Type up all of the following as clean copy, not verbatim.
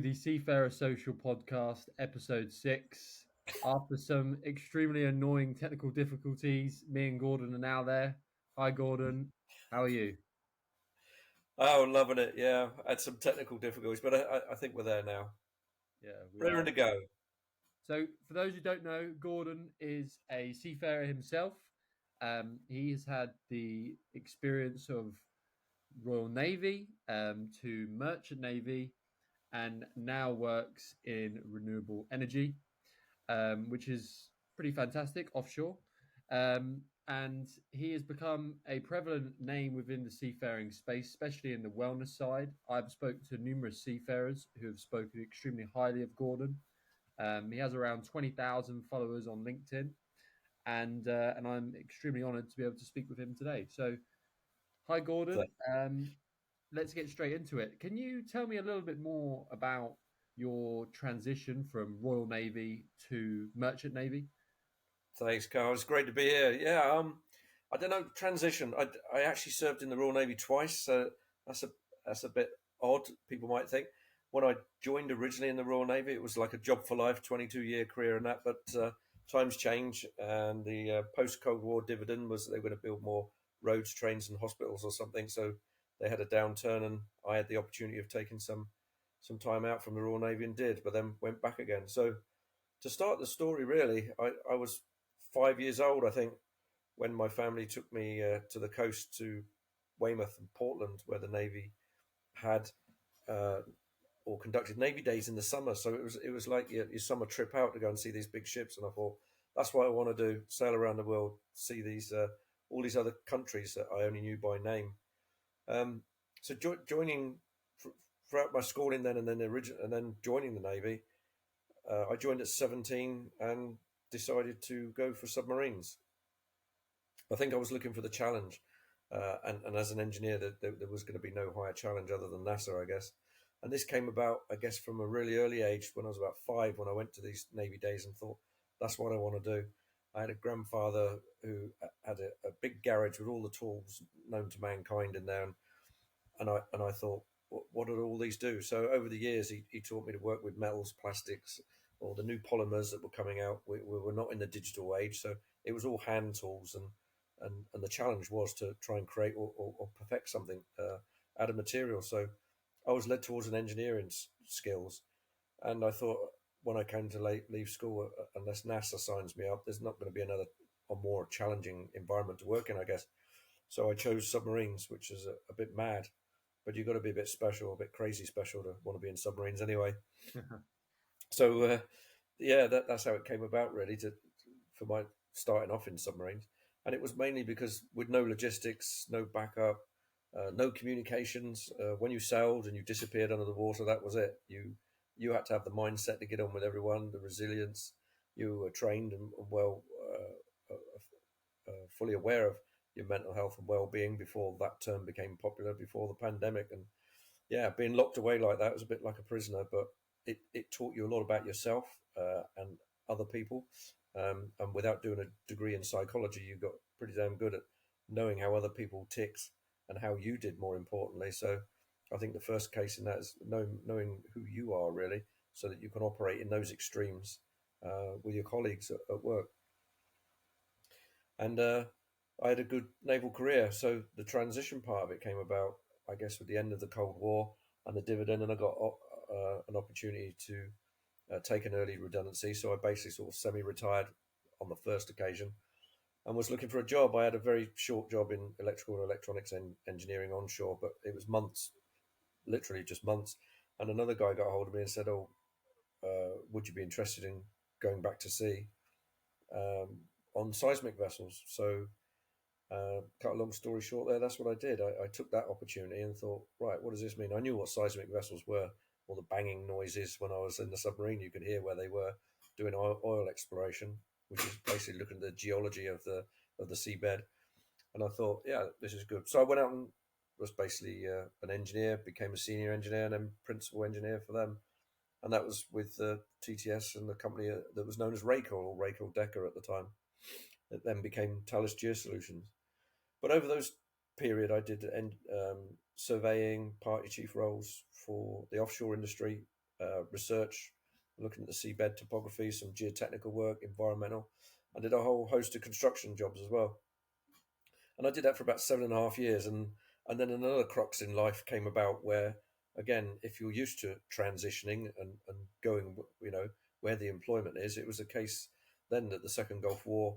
The Seafarer Social Podcast, episode 6. After some extremely annoying technical difficulties, me and Gordon are now there. Hi, Gordon. How are you? Oh, loving it. Yeah, had some technical difficulties, but I think we're there now. Yeah, we Raring are. to go. So, for those who don't know, Gordon is a seafarer himself. He has had the experience of Royal Navy to Merchant Navy and now works in renewable energy. Which is pretty fantastic offshore. And he has become a prevalent name within the seafaring space, especially in the wellness side. I've spoken to numerous seafarers who have spoken extremely highly of Gordon. He has around 20,000 followers on LinkedIn, and I'm extremely honoured to be able to speak with him today. So, hi, So, Gordon. Let's get straight into it. Can you tell me a little bit more about your transition from Royal Navy to Merchant Navy? thanks, Carl. It's great to be here. Yeah, I don't know, transition. I actually served in the Royal Navy twice, so that's a that's a bit odd, people might think. When I joined originally in the Royal Navy, it was like a job for life, 22-year career and that, but times change, and the post-Cold War dividend was they were going to build more roads, trains, and hospitals or something, so they had a downturn, and I had the opportunity of taking some time out from the Royal Navy and did, but then went back again. So to start the story, really, I was 5 years old, I think, when my family took me to the coast to Weymouth and Portland, where the Navy had uh, or conducted Navy days in the summer. So it was like your summer trip out to go and see these big ships. And I thought that's what I want to do: sail around the world, see these all these other countries that I only knew by name. Um, so joining throughout my schooling, and then joining the Navy. I joined at 17 and decided to go for submarines. I think I was looking for the challenge, and as an engineer, there was going to be no higher challenge other than NASA, I guess. And this came about, I guess, from a really early age when I was about 5, when I went to these Navy days and thought, that's what I want to do. I had a grandfather who had a big garage with all the tools known to mankind in there, and I thought, what do all these do? So over the years, he taught me to work with metals, plastics, or the new polymers that were coming out. We were not in the digital age, so it was all hand tools, and the challenge was to try and create or perfect something out of material. So I was led towards an engineering skills, and I thought when I came to leave school, unless NASA signs me up, there's not going to be another or more challenging environment to work in, I guess. So I chose submarines, which is a bit mad, but you've got to be a bit special, a bit crazy special to want to be in submarines anyway. So yeah, that's how it came about, really, to for my starting off in submarines, and it was mainly because with no logistics, no backup, no communications. When you sailed and you disappeared under the water, that was it. You had to have the mindset to get on with everyone, the resilience. You were trained and well, fully aware of your mental health and well-being before that term became popular, before the pandemic. And yeah, being locked away like that was a bit like a prisoner, but it taught you a lot about yourself and other people. And without doing a degree in psychology, you got pretty damn good at knowing how other people ticked and how you did, more importantly. So I think the first case in that is knowing who you are, really, so that you can operate in those extremes with your colleagues at work. And I had a good naval career. So the transition part of it came about, I guess, with the end of the Cold War and the dividend, and I got an opportunity to take an early redundancy. So I basically sort of semi-retired on the first occasion and was looking for a job. I had a very short job in electrical and electronics engineering onshore, but it was months, literally just months. And another guy got a hold of me and said, "Oh, would you be interested in going back to sea on seismic vessels?" So cut a long story short there, that's what I did. I took that opportunity and thought, right, what does this mean? I knew what seismic vessels were, all the banging noises when I was in the submarine. You could hear where they were doing oil exploration, which is basically looking at the geology of the seabed. And I thought, yeah, this is good. So I went out and was basically an engineer, became a senior engineer, and then principal engineer for them. And that was with TTS and the company that was known as Raycor, or Raycor Decker at the time. It then became Talis Geosolutions. But over those period, I did surveying, party chief roles for the offshore industry, research, looking at the seabed topography, some geotechnical work, environmental. I did a whole host of construction jobs as well, and I did that for about 7.5 years. And then another crux in life came about where, again, if you're used to transitioning and going, where the employment is, it was a case then that the Second Gulf War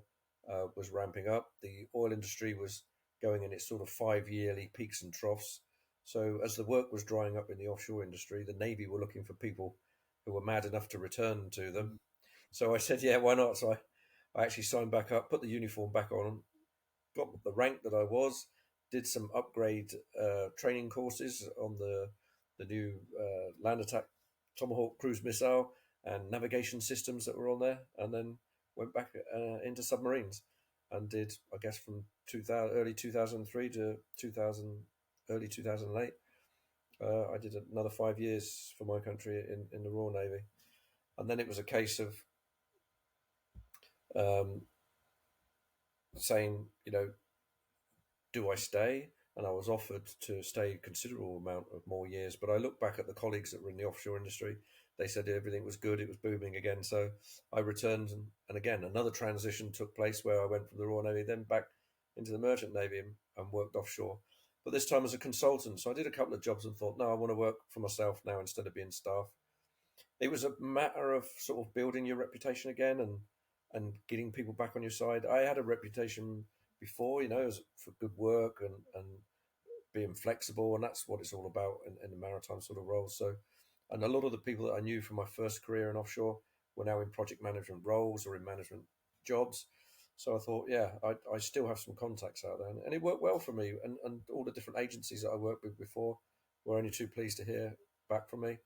was ramping up. The oil industry was going in its sort of 5 yearly peaks and troughs. So as the work was drying up in the offshore industry, the Navy were looking for people who were mad enough to return to them. So I said, yeah, why not? So I actually signed back up, put the uniform back on, got the rank that I was, did some upgrade training courses on the new land attack Tomahawk cruise missile and navigation systems that were on there, and then went back into submarines and did, I guess, from 2000, early 2003 to 2000, early 2008. I did another 5 years for my country in the Royal Navy, and then it was a case of um, saying, do I stay? And I was offered to stay a considerable amount of more years. But I look back at the colleagues that were in the offshore industry. They said everything was good. It was booming again. So I returned. And again, another transition took place where I went from the Royal Navy, then back into the Merchant Navy and worked offshore. But this time as a consultant. So I did a couple of jobs and thought, no, I want to work for myself now instead of being staff. It was a matter of sort of building your reputation again and getting people back on your side. I had a reputation before, as for good work and being flexible, and that's what it's all about in the maritime sort of roles. So, and a lot of the people that I knew from my first career in offshore were now in project management roles or in management jobs. So I thought, yeah, I still have some contacts out there, and it worked well for me. And all the different agencies that I worked with before were only too pleased to hear back from me.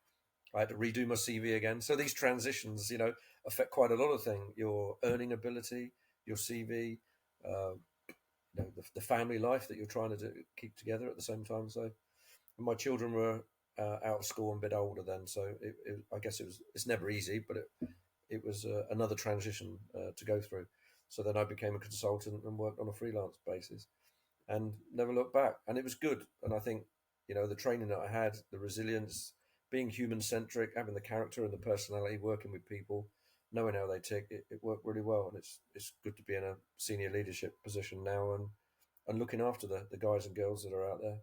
I had to redo my CV again. So these transitions, affect quite a lot of things: your earning ability, your CV, uh, the family life that you're trying to keep together at the same time. So my children were out of school and a bit older then, so I guess it's never easy, but it was another transition to go through. So then I became a consultant and worked on a freelance basis, and never looked back. And it was good. And I think the training that I had, the resilience, being human centric, having the character and the personality, working with people, knowing how they tick, it worked really well. And it's good to be in a senior leadership position now and looking after the guys and girls that are out there.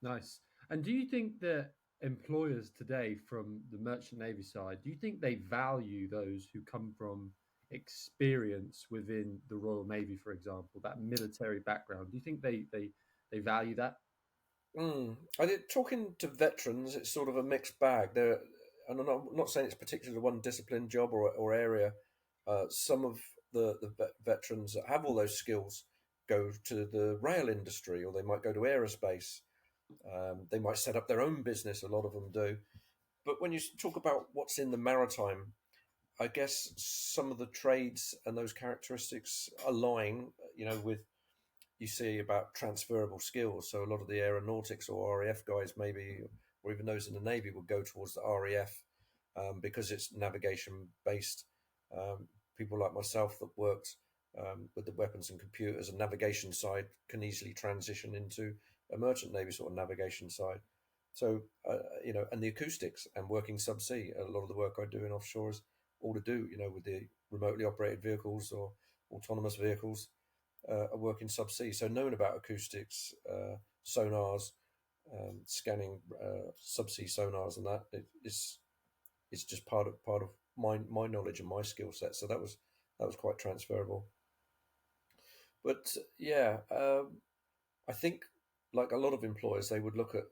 Nice. And do you think that employers today, from the merchant navy side, do you think they value those who come from experience within the Royal Navy, for example, that military background? Do you think they value that? I did talking to veterans. It's sort of a mixed bag. There, and I'm not saying it's particularly one discipline, job, or area. Some of the veterans that have all those skills go to the rail industry, or they might go to aerospace. They might set up their own business. A lot of them do. But when you talk about what's in the maritime, I guess some of the trades and those characteristics align, with you see about transferable skills. So a lot of the aeronautics or RAF guys, maybe, or even those in the Navy, would go towards the RAF because it's navigation based. People like myself that worked with the weapons and computers and navigation side can easily transition into a merchant Navy sort of navigation side. So, and the acoustics and working subsea, a lot of the work I do in offshore is all to do, with the remotely operated vehicles or autonomous vehicles working subsea. So knowing about acoustics, sonars, scanning subsea sonars, and that it's just part of my knowledge and my skill set. So that was quite transferable. But yeah, I think like a lot of employers, they would look at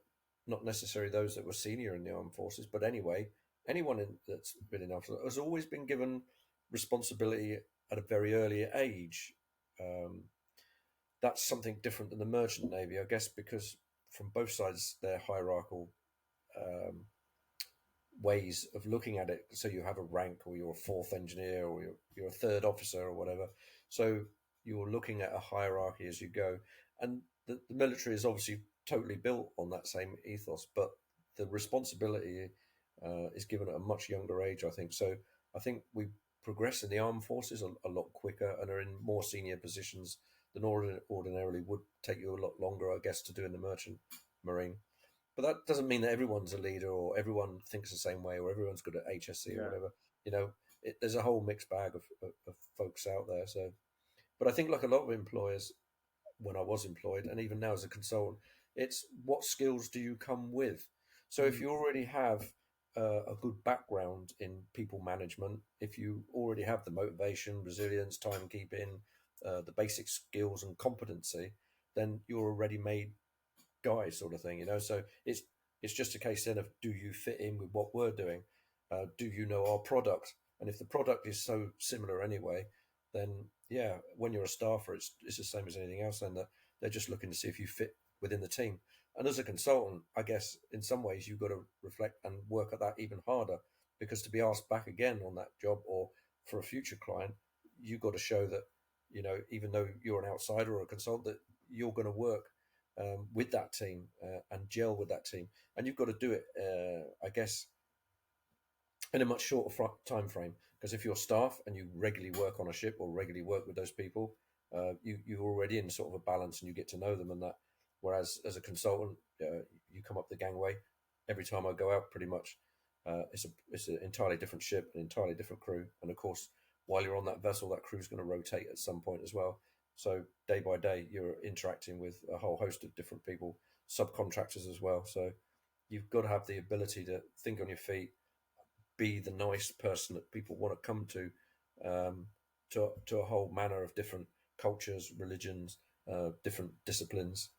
not necessarily those that were senior in the armed forces, but anyway, anyone that's been in armed forces has always been given responsibility at a very early age. Um, that's something different than the merchant navy, I guess, because from both sides they're hierarchical um, ways of looking at it. So you have a rank, or you're a fourth engineer, or you're a third officer, or whatever. So you're looking at a hierarchy as you go, and the military is obviously totally built on that same ethos, but the responsibility is given at a much younger age, I think. So I think we progress in the armed forces a lot quicker and are in more senior positions than ordinarily would take you a lot longer, I guess, to do in the merchant marine. but that doesn't mean that everyone's a leader or everyone thinks the same way or everyone's good at HSC or Yeah. whatever. You know, there's a whole mixed bag of folks out there. So, but I think like a lot of employers, when I was employed and even now as a consultant, it's what skills do you come with? So if Mm. you already have a good background in people management, if you already have the motivation, resilience, timekeeping, the basic skills and competency, then you're a ready-made guy, sort of thing. So it's just a case then of, do you fit in with what we're doing? Do you know our product? And if the product is so similar anyway, then yeah, when you're a staffer, it's the same as anything else. And that they're just looking to see if you fit within the team. And as a consultant, I guess in some ways you've got to reflect and work at that even harder, because to be asked back again on that job or for a future client, you've got to show that, even though you're an outsider or a consultant, that you're going to work with that team and gel with that team. And you've got to do it, I guess, in a much shorter time frame. Because if you're staff and you regularly work on a ship or regularly work with those people, you're already in sort of a balance and you get to know them and that. Whereas as a consultant, you come up the gangway every time I go out, pretty much. It's an entirely different ship, an entirely different crew, and of course, while you're on that vessel, that crew's going to rotate at some point as well. So day by day, you're interacting with a whole host of different people, subcontractors as well. So you've got to have the ability to think on your feet, be the nice person that people want to come um, to a whole manner of different cultures, religions, different disciplines.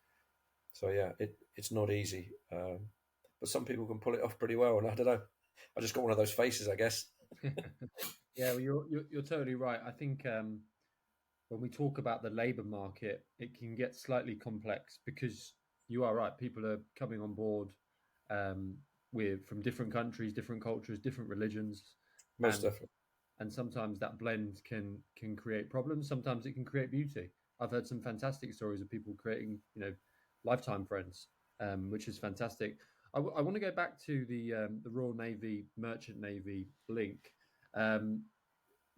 So yeah, it's not easy, but some people can pull it off pretty well. And I don't know, I just got one of those faces, I guess. Yeah, well, you're totally right. I think when we talk about the labor market, it can get slightly complex because you are right. People are coming on board um, with from different countries, different cultures, different religions, Most and definitely. sometimes that blend can create problems. Sometimes it can create beauty. I've heard some fantastic stories of people creating, lifetime friends, which is fantastic. I want to go back to the Royal Navy, Merchant Navy link. Um,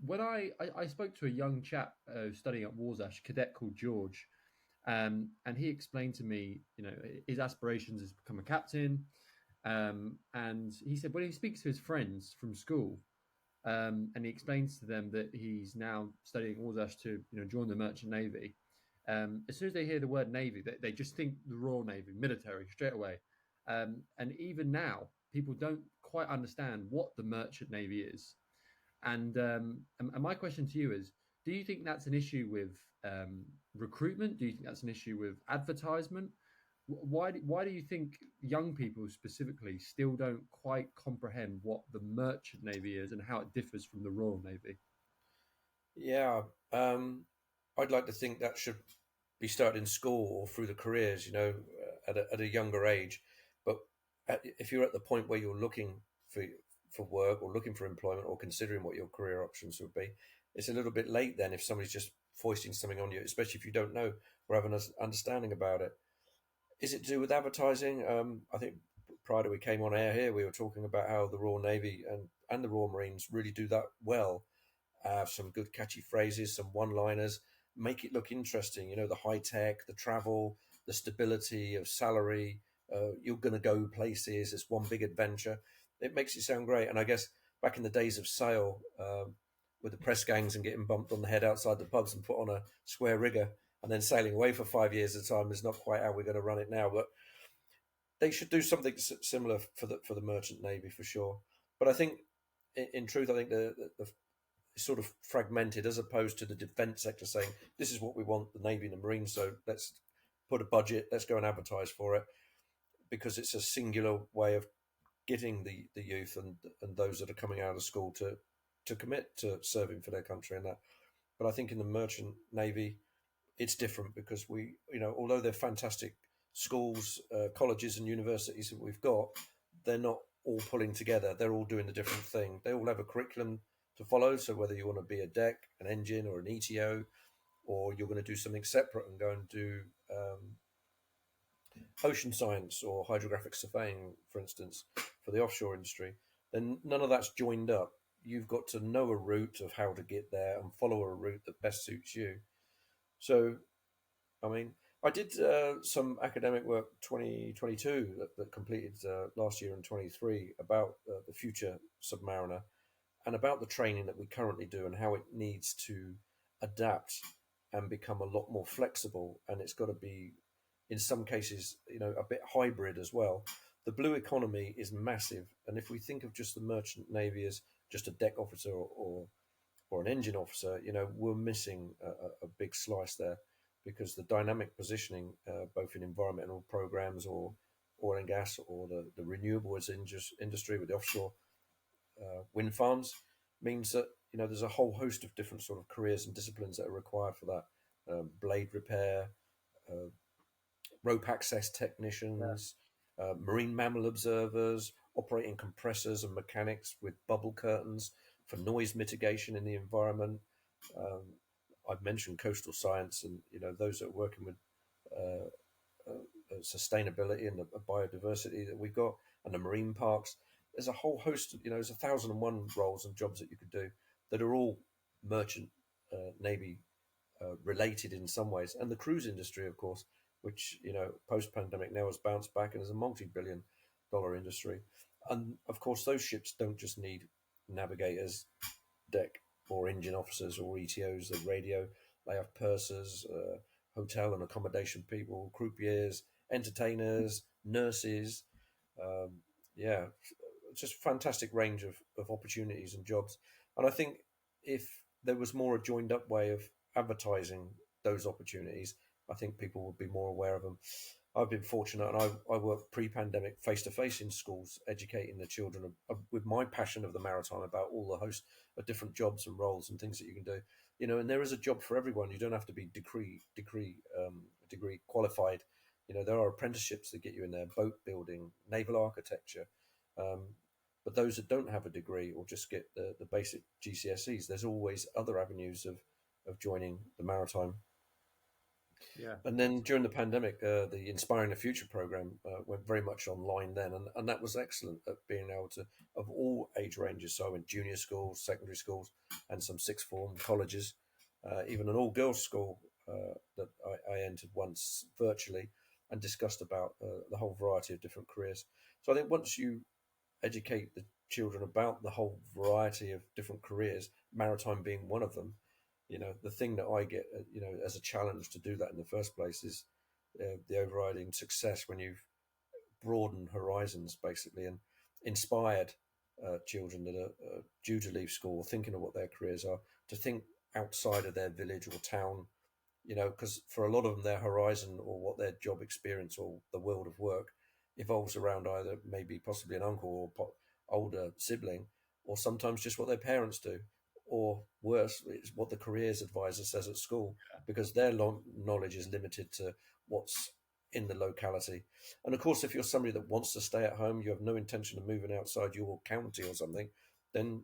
when I spoke to a young chap studying at Warsash, a cadet called George, and he explained to me, his aspirations is to become a captain. And he said when he speaks to his friends from school, and he explains to them that he's now studying Warsash to join the Merchant Navy. As soon as they hear the word Navy, they just think the Royal Navy, military, straight away. And even now, people don't quite understand what the Merchant Navy is. And my question to you is: do you think that's an issue with recruitment? Do you think that's an issue with advertisement? Why do you think young people specifically still don't quite comprehend what the Merchant Navy is and how it differs from the Royal Navy? Yeah, I'd like to think that should be started in school or through the careers, at a younger age. But if you're at the point where you're looking for work or looking for employment or considering what your career options would be, it's a little bit late then if somebody's just foisting something on you, especially if you don't know or have an understanding about it. Is it to do with advertising? I think prior to we came on air here, we were talking about how the Royal Navy and the Royal Marines really do that well. Have some good catchy phrases, some one-liners, make it look interesting. The high tech, the travel, the stability of salary. You're going to go places. It's one big adventure. It makes it sound great. And I guess back in the days of sail, with the press gangs and getting bumped on the head outside the pubs and put on a square rigger and then sailing away for 5 years at a time is not quite how we're going to run it now. But they should do something similar for the merchant navy for sure. But I think, in truth, I think the sort of fragmented as opposed to the defence sector saying this is what we want, the navy and the marines, so let's put a budget, let's go and advertise for it, because it's a singular way of getting the youth and those that are coming out of school to commit to serving for their country and that. But I think in the merchant navy it's different, because we, although they're fantastic schools, colleges and universities that we've got, they're not all pulling together. They're all doing a different thing. They all have a curriculum to follow. So whether you want to be a deck, an engine, or an ETO, or you're going to do something separate and go and do ocean science or hydrographic surveying, for instance, for the offshore industry, then none of that's joined up. You've got to know a route of how to get there and follow a route that best suits you. So I mean, I did some academic work 2022 that completed last year in 23 about the future submariner and about the training that we currently do and how it needs to adapt and become a lot more flexible. And it's got to be, in some cases, a bit hybrid as well. The blue economy is massive, and if we think of just the merchant navy as just a deck officer or an engine officer, we're missing a big slice there because the dynamic positioning, both in environmental programs or oil and gas or the renewables industry with the offshore wind farms, means that there's a whole host of different sort of careers and disciplines that are required for that. Blade repair, uh, rope access Yeah. technicians, marine mammal observers, operating compressors and mechanics with bubble curtains for noise mitigation in the environment. Um, I've mentioned coastal science, and those that are working with uh, sustainability and the biodiversity that we've got, and the marine parks. There's a whole host of there's 1,001 roles and jobs that you could do that are all merchant navy related in some ways, and the cruise industry, of course, which post pandemic now has bounced back and is a multi-billion-dollar industry. And of course, those ships don't just need navigators, deck or engine officers or ETOs, the radio. They have pursers, hotel and accommodation people, croupiers, entertainers, nurses. Um, yeah, just a fantastic range of opportunities and jobs. And I think if there was more a joined up way of advertising those opportunities, I think people would be more aware of them. I've been fortunate, and I worked pre-pandemic face-to-face in schools, educating the children with my passion of the maritime about all the host of different jobs and roles and things that you can do. And there is a job for everyone. You don't have to be degree qualified. There are apprenticeships that get you in there: boat building, naval architecture. Um, but those that don't have a degree or just get the basic GCSEs, there's always other avenues of joining the maritime. Yeah. And then during the pandemic, the Inspiring the Future program went very much online then, and that was excellent at being able to, of all age ranges. So I went junior schools, secondary schools, and some sixth form colleges, even an all girls school that I entered once virtually and discussed about the whole variety of different careers. So I think once you educate the children about the whole variety of different careers, maritime being one of them. The thing that I get, as a challenge to do that in the first place is the overriding success when you've broadened horizons basically and inspired children that are due to leave school, thinking of what their careers are, to think outside of their village or town. Because for a lot of them, their horizon or what their job experience or the world of work evolves around either maybe possibly an uncle or older sibling, or sometimes just what their parents do, or worse, it's what the careers advisor says at school, because their knowledge is limited to what's in the locality. And of course, if you're somebody that wants to stay at home, you have no intention of moving outside your county or something, then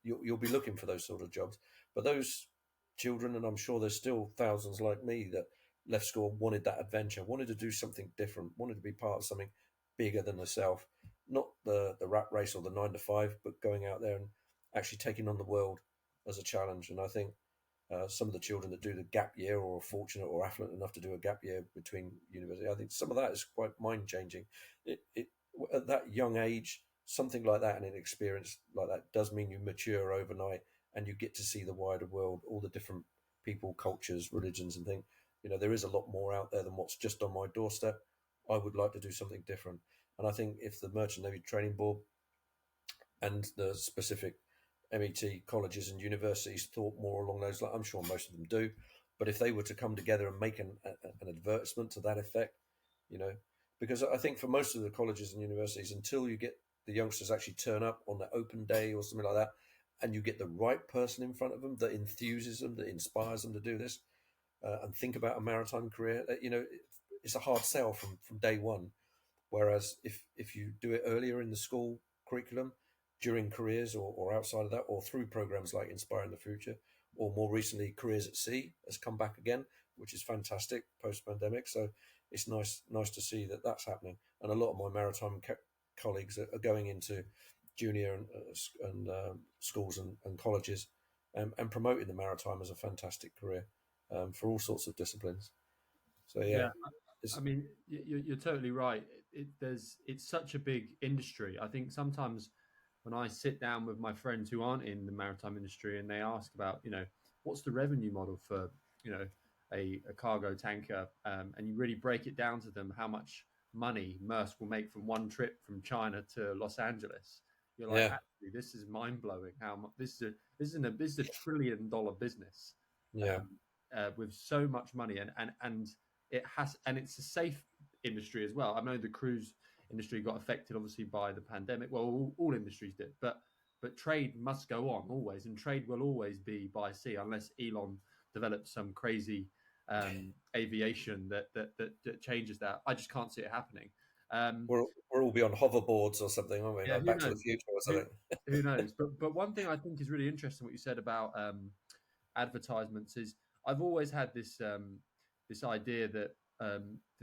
you'll be looking for those sort of jobs. But those children, and I'm sure there's still thousands like me that left school, wanted that adventure, wanted to do something different, wanted to be part of something bigger than themselves, not the rat race or the 9 to 5, but going out there and actually taking on the world as a challenge. And I think some of the children that do the gap year or are fortunate or affluent enough to do a gap year between university, I think some of that is quite mind changing. It at that young age, something like that and an experience like that does mean you mature overnight and you get to see the wider world, all the different people, cultures, religions, and things. There is a lot more out there than what's just on my doorstep. I would like to do something different. And I think if the Merchant Navy Training Board and the specific MET colleges and universities thought more along those lines, I'm sure most of them do, but if they were to come together and make an advertisement to that effect, you know, because I think for most of the colleges and universities, until you get the youngsters actually turn up on the open day or something like that, and you get the right person in front of them that enthuses them, that inspires them to do this and think about a maritime career, it's a hard sell from day one. Whereas if you do it earlier in the school curriculum, during careers or outside of that, or through programs like Inspiring the Future, or more recently Careers at Sea has come back again, which is fantastic post pandemic. So it's nice to see that that's happening, and a lot of my maritime colleagues are going into junior and schools and colleges, and promoting the maritime as a fantastic career for all sorts of disciplines. So yeah, Yeah, I it's mean, you're totally right. It's such a big industry. I think sometimes when I sit down with my friends who aren't in the maritime industry and they ask about, what's the revenue model for, a cargo tanker, and you really break it down to them, how much money Maersk will make from one trip from China to Los Angeles. You're like, yeah, actually, this is mind blowing. How much this is a $1 trillion business, yeah, um, with so much money, and it's a safe industry as well. I know the cruise industry got affected obviously by the pandemic. Well, all industries did, but trade must go on always, and trade will always be by sea unless Elon develops some crazy aviation that changes that. I just can't see it happening. Um, we're all be on hoverboards or something, aren't we? yeah, Like who Back to the knows? Future or Who something. who knows? But one thing I think is really interesting what you said about advertisements is I've always had this idea that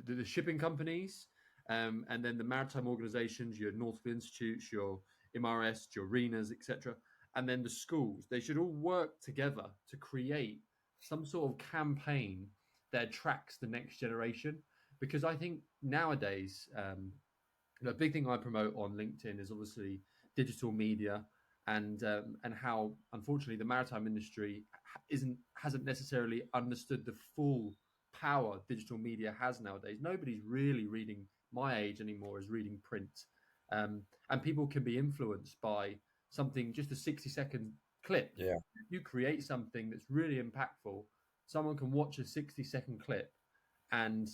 the shipping companies, and then the maritime organisations, your nautical institutes, your MRS, your arenas, etc., and then the schools, they should all work together to create some sort of campaign that attracts the next generation. Because I think nowadays, a big thing I promote on LinkedIn is obviously digital media, and how unfortunately the maritime industry isn't hasn't necessarily understood the full power digital media has nowadays. Nobody's really reading, my age anymore, is reading print, and people can be influenced by something, just a 60-second clip. Yeah, If you create something that's really impactful, someone can watch a 60-second clip and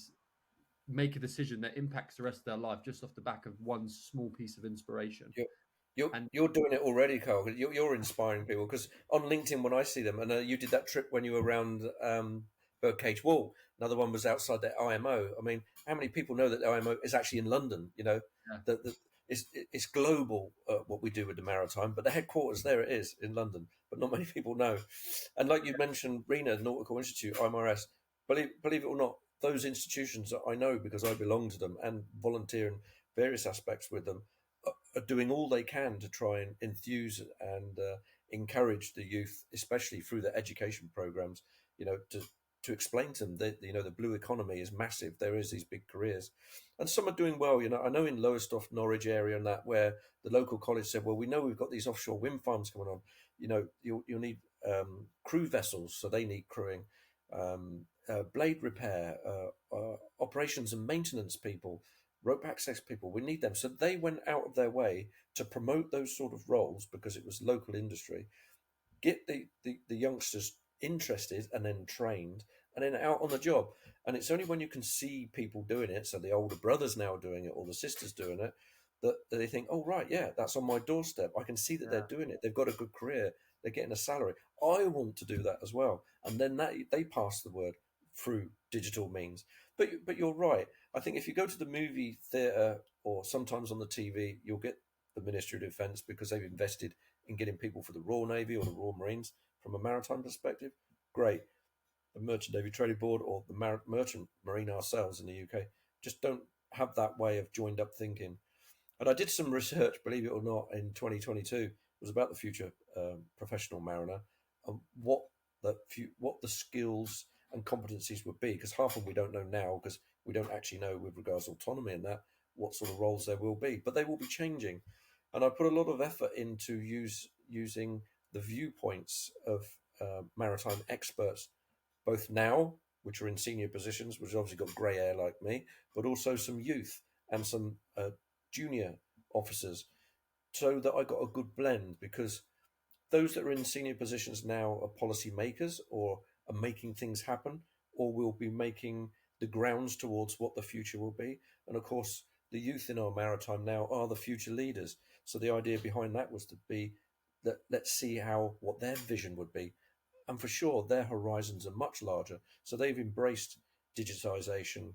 make a decision that impacts the rest of their life just off the back of one small piece of inspiration. you're you're, And you're doing it already, Carl. You're inspiring people because on LinkedIn when I see them, and you did that trip when you were around Birdcage Wall. Another one was outside the IMO. I mean, how many people know that the IMO is actually in London? yeah, That it's global what we do with the maritime, but the headquarters there it is in London. But not many people know. And like you mentioned, RENA Nautical Institute, IMRS. Believe it or not, those institutions I know because I belong to them and volunteer in various aspects with them are doing all they can to try and enthuse and encourage the youth, especially through the education programs. To explain to them that the blue economy is massive. There is these big careers, and some are doing well. I know in Lowestoft, Norwich area, and that where the local college said, "Well, we know we've got these offshore wind farms coming on. You'll need crew vessels, so they need crewing, blade repair, operations and maintenance people, rope access people. We need them." So they went out of their way to promote those sort of roles because it was local industry, get the youngsters interested and then trained and then out on the job. And it's only when you can see people doing it, so the older brothers now doing it or the sisters doing it, that they think, oh, right, yeah, that's on my doorstep. I can see that they're yeah, doing it. They've got a good career. They're getting a salary. I want to do that as well. And then they pass the word through digital means. But you're right. I think if you go to the movie theatre or sometimes on the TV, you'll get the Ministry of Defence because they've invested in getting people for the Royal Navy or the Royal Marines from a maritime perspective. Great. The Merchant Navy Trading Board or the Merchant Marine ourselves in the UK just don't have that way of joined up thinking. And I did some research, believe it or not, in 2022. It was about the future professional mariner and what the skills and competencies would be. Because half of them we don't know now because we don't actually know with regards to autonomy and that what sort of roles there will be. But they will be changing. And I put a lot of effort into using the viewpoints of maritime experts, both now, which are in senior positions, which obviously got grey hair like me, but also some youth and some junior officers, so that I got a good blend because those that are in senior positions now are policy makers or are making things happen or will be making the grounds towards what the future will be. And of course, the youth in our maritime now are the future leaders. So the idea behind that was to be that let's see what their vision would be. And for sure, their horizons are much larger. So they've embraced digitization,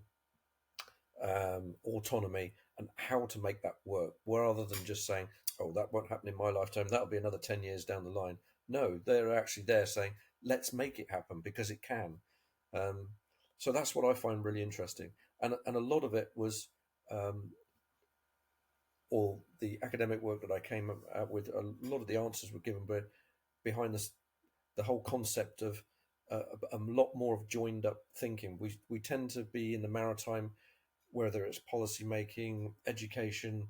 autonomy, and how to make that work, rather than just saying, "Oh, that won't happen in my lifetime. That'll be another 10 years down the line." No, they're actually there saying, "Let's make it happen because it can." Um, so that's what I find really interesting, and a lot of it was um, all the academic work that I came out with. A lot of the answers were given, but behind the whole concept of a lot more of joined up thinking. We tend to be in the maritime, whether it's policy making, education,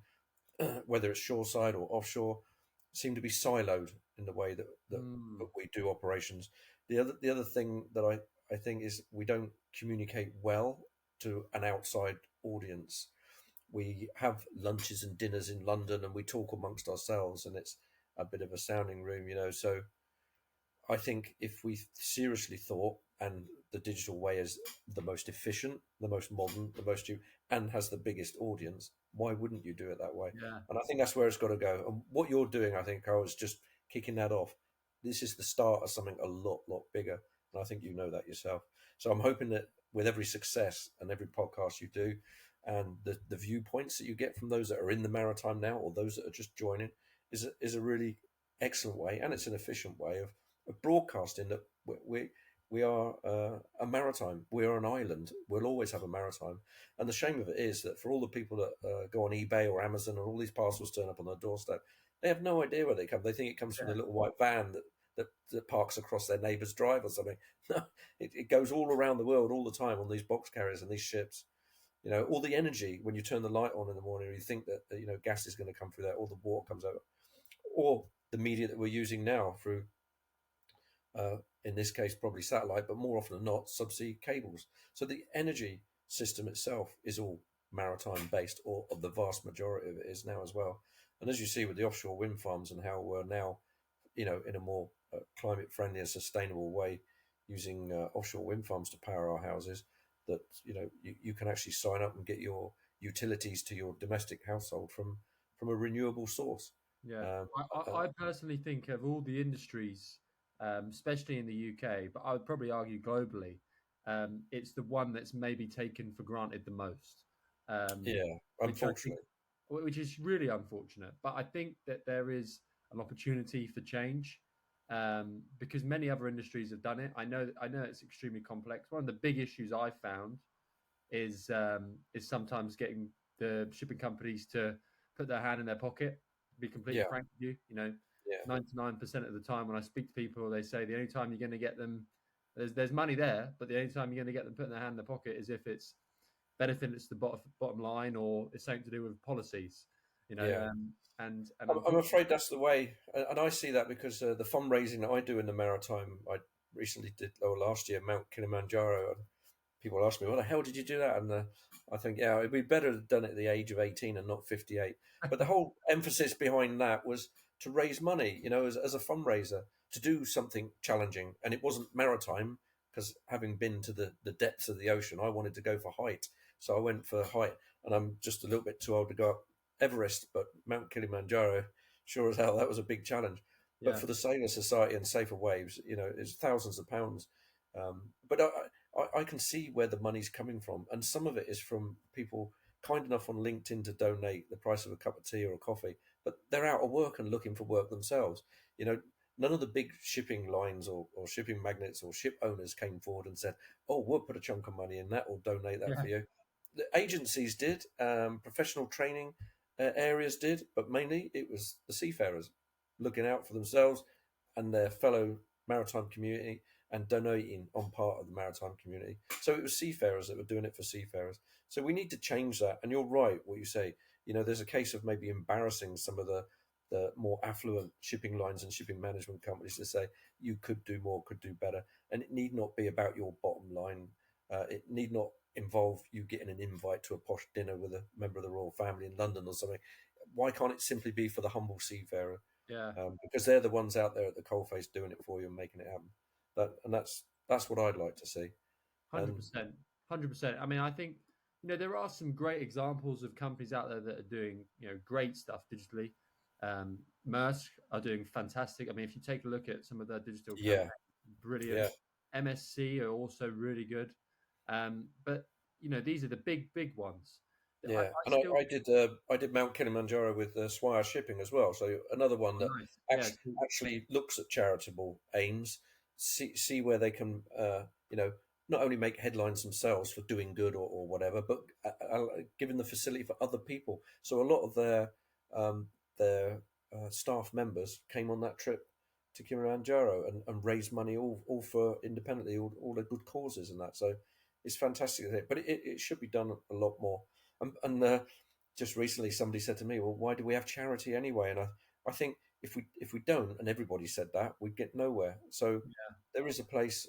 whether it's shoreside or offshore, seem to be siloed in the way that Mm, we do operations. The other thing that I think is we don't communicate well to an outside audience. We have lunches and dinners in London and we talk amongst ourselves, and it's a bit of a sounding room, So I think if we seriously thought, and the digital way is the most efficient, the most modern, and has the biggest audience, why wouldn't you do it that way? yeah, And I think that's where it's got to go. And what you're doing, I think, Carl, is just kicking that off. This is the start of something a lot bigger. And I think you know that yourself. So I'm hoping that with every success and every podcast you do, and the viewpoints that you get from those that are in the maritime now or those that are just joining, is a really excellent way, and it's an efficient way of broadcasting that we are a maritime. We're an island. We'll always have a maritime. And the shame of it is that for all the people that go on eBay or Amazon and all these parcels turn up on their doorstep, they have no idea where they come. They think it comes from yeah, the little white van that parks across their neighbour's drive or something. No, it goes all around the world all the time on these box carriers and these ships. All the energy when you turn the light on in the morning, you think that gas is going to come through there, or the water comes out, or the media that we're using now through in this case, probably satellite, but more often than not, subsea cables. So the energy system itself is all maritime based, or the vast majority of it is now as well. And as you see with the offshore wind farms and how we're now, in a more climate friendly and sustainable way, using offshore wind farms to power our houses, that you can actually sign up and get your utilities to your domestic household from a renewable source. yeah. Um, I personally think of all the industries, especially in the UK, but I would probably argue globally, it's the one that's maybe taken for granted the most, um, yeah, which I think, unfortunately, which is really unfortunate. But I think that there is an opportunity for change, because many other industries have done it. I know it's extremely complex. One of the big issues I found is sometimes getting the shipping companies to put their hand in their pocket. To be completely yeah, frank with you, yeah. 99% of the time when I speak to people, they say the only time you're going to get them, there's money there, but the only time you're going to get them putting their hand in their pocket is if it's benefits the bottom line or it's something to do with policies, Yeah, and I'm unfortunately, afraid that's the way, and I see that because the fundraising that I do in the maritime, I recently did, or last year, Mount Kilimanjaro. And people ask me, "What the hell did you do that?" And I think, yeah, it'd be better to have done it at the age of 18 and not 58. But the whole emphasis behind that was to raise money, as a fundraiser, to do something challenging, and it wasn't maritime because having been to the depths of the ocean, I wanted to go for height, so I went for height, and I'm just a little bit too old to go up Everest, but Mount Kilimanjaro, sure as hell, that was a big challenge. But yeah, for the Sailor Society and Safer Waves, it's thousands of pounds. But I can see where the money's coming from, and some of it is from people kind enough on LinkedIn to donate the price of a cup of tea or a coffee, but they're out of work and looking for work themselves. You know, None of the big shipping lines or shipping magnates or ship owners came forward and said, "Oh, we'll put a chunk of money in that or donate that yeah, for you." The agencies did, professional training areas did, but mainly it was the seafarers looking out for themselves and their fellow maritime community and donating on part of the maritime community. So it was seafarers that were doing it for seafarers. So we need to change that. And you're right, what you say. There's a case of maybe embarrassing some of the more affluent shipping lines and shipping management companies to say you could do more, could do better, and it need not be about your bottom line. It need not involve you getting an invite to a posh dinner with a member of the royal family in London or something. Why can't it simply be for the humble seafarer? yeah. Because they're the ones out there at the coalface doing it for you and making it happen. That's what I'd like to see. Hundred And percent, 100%. I mean, I think there are some great examples of companies out there that are doing great stuff digitally. Maersk are doing fantastic. I mean, if you take a look at some of their digital campaigns, yeah, brilliant. yeah, MSC are also really good. But these are the big ones. I yeah. And still I did Mount Kilimanjaro with Swire Shipping as well. So another one oh, that nice. Yeah, actually looks at charitable aims, see where they can, not only make headlines themselves for doing good or whatever, but giving the facility for other people. So a lot of their staff members came on that trip to Kilimanjaro and raise money all for independently, all the good causes and that. So it's fantastic, but it should be done a lot more. And just recently, somebody said to me, "Well, why do we have charity anyway?" And I think if we don't, and everybody said that, we'd get nowhere. So there is a place,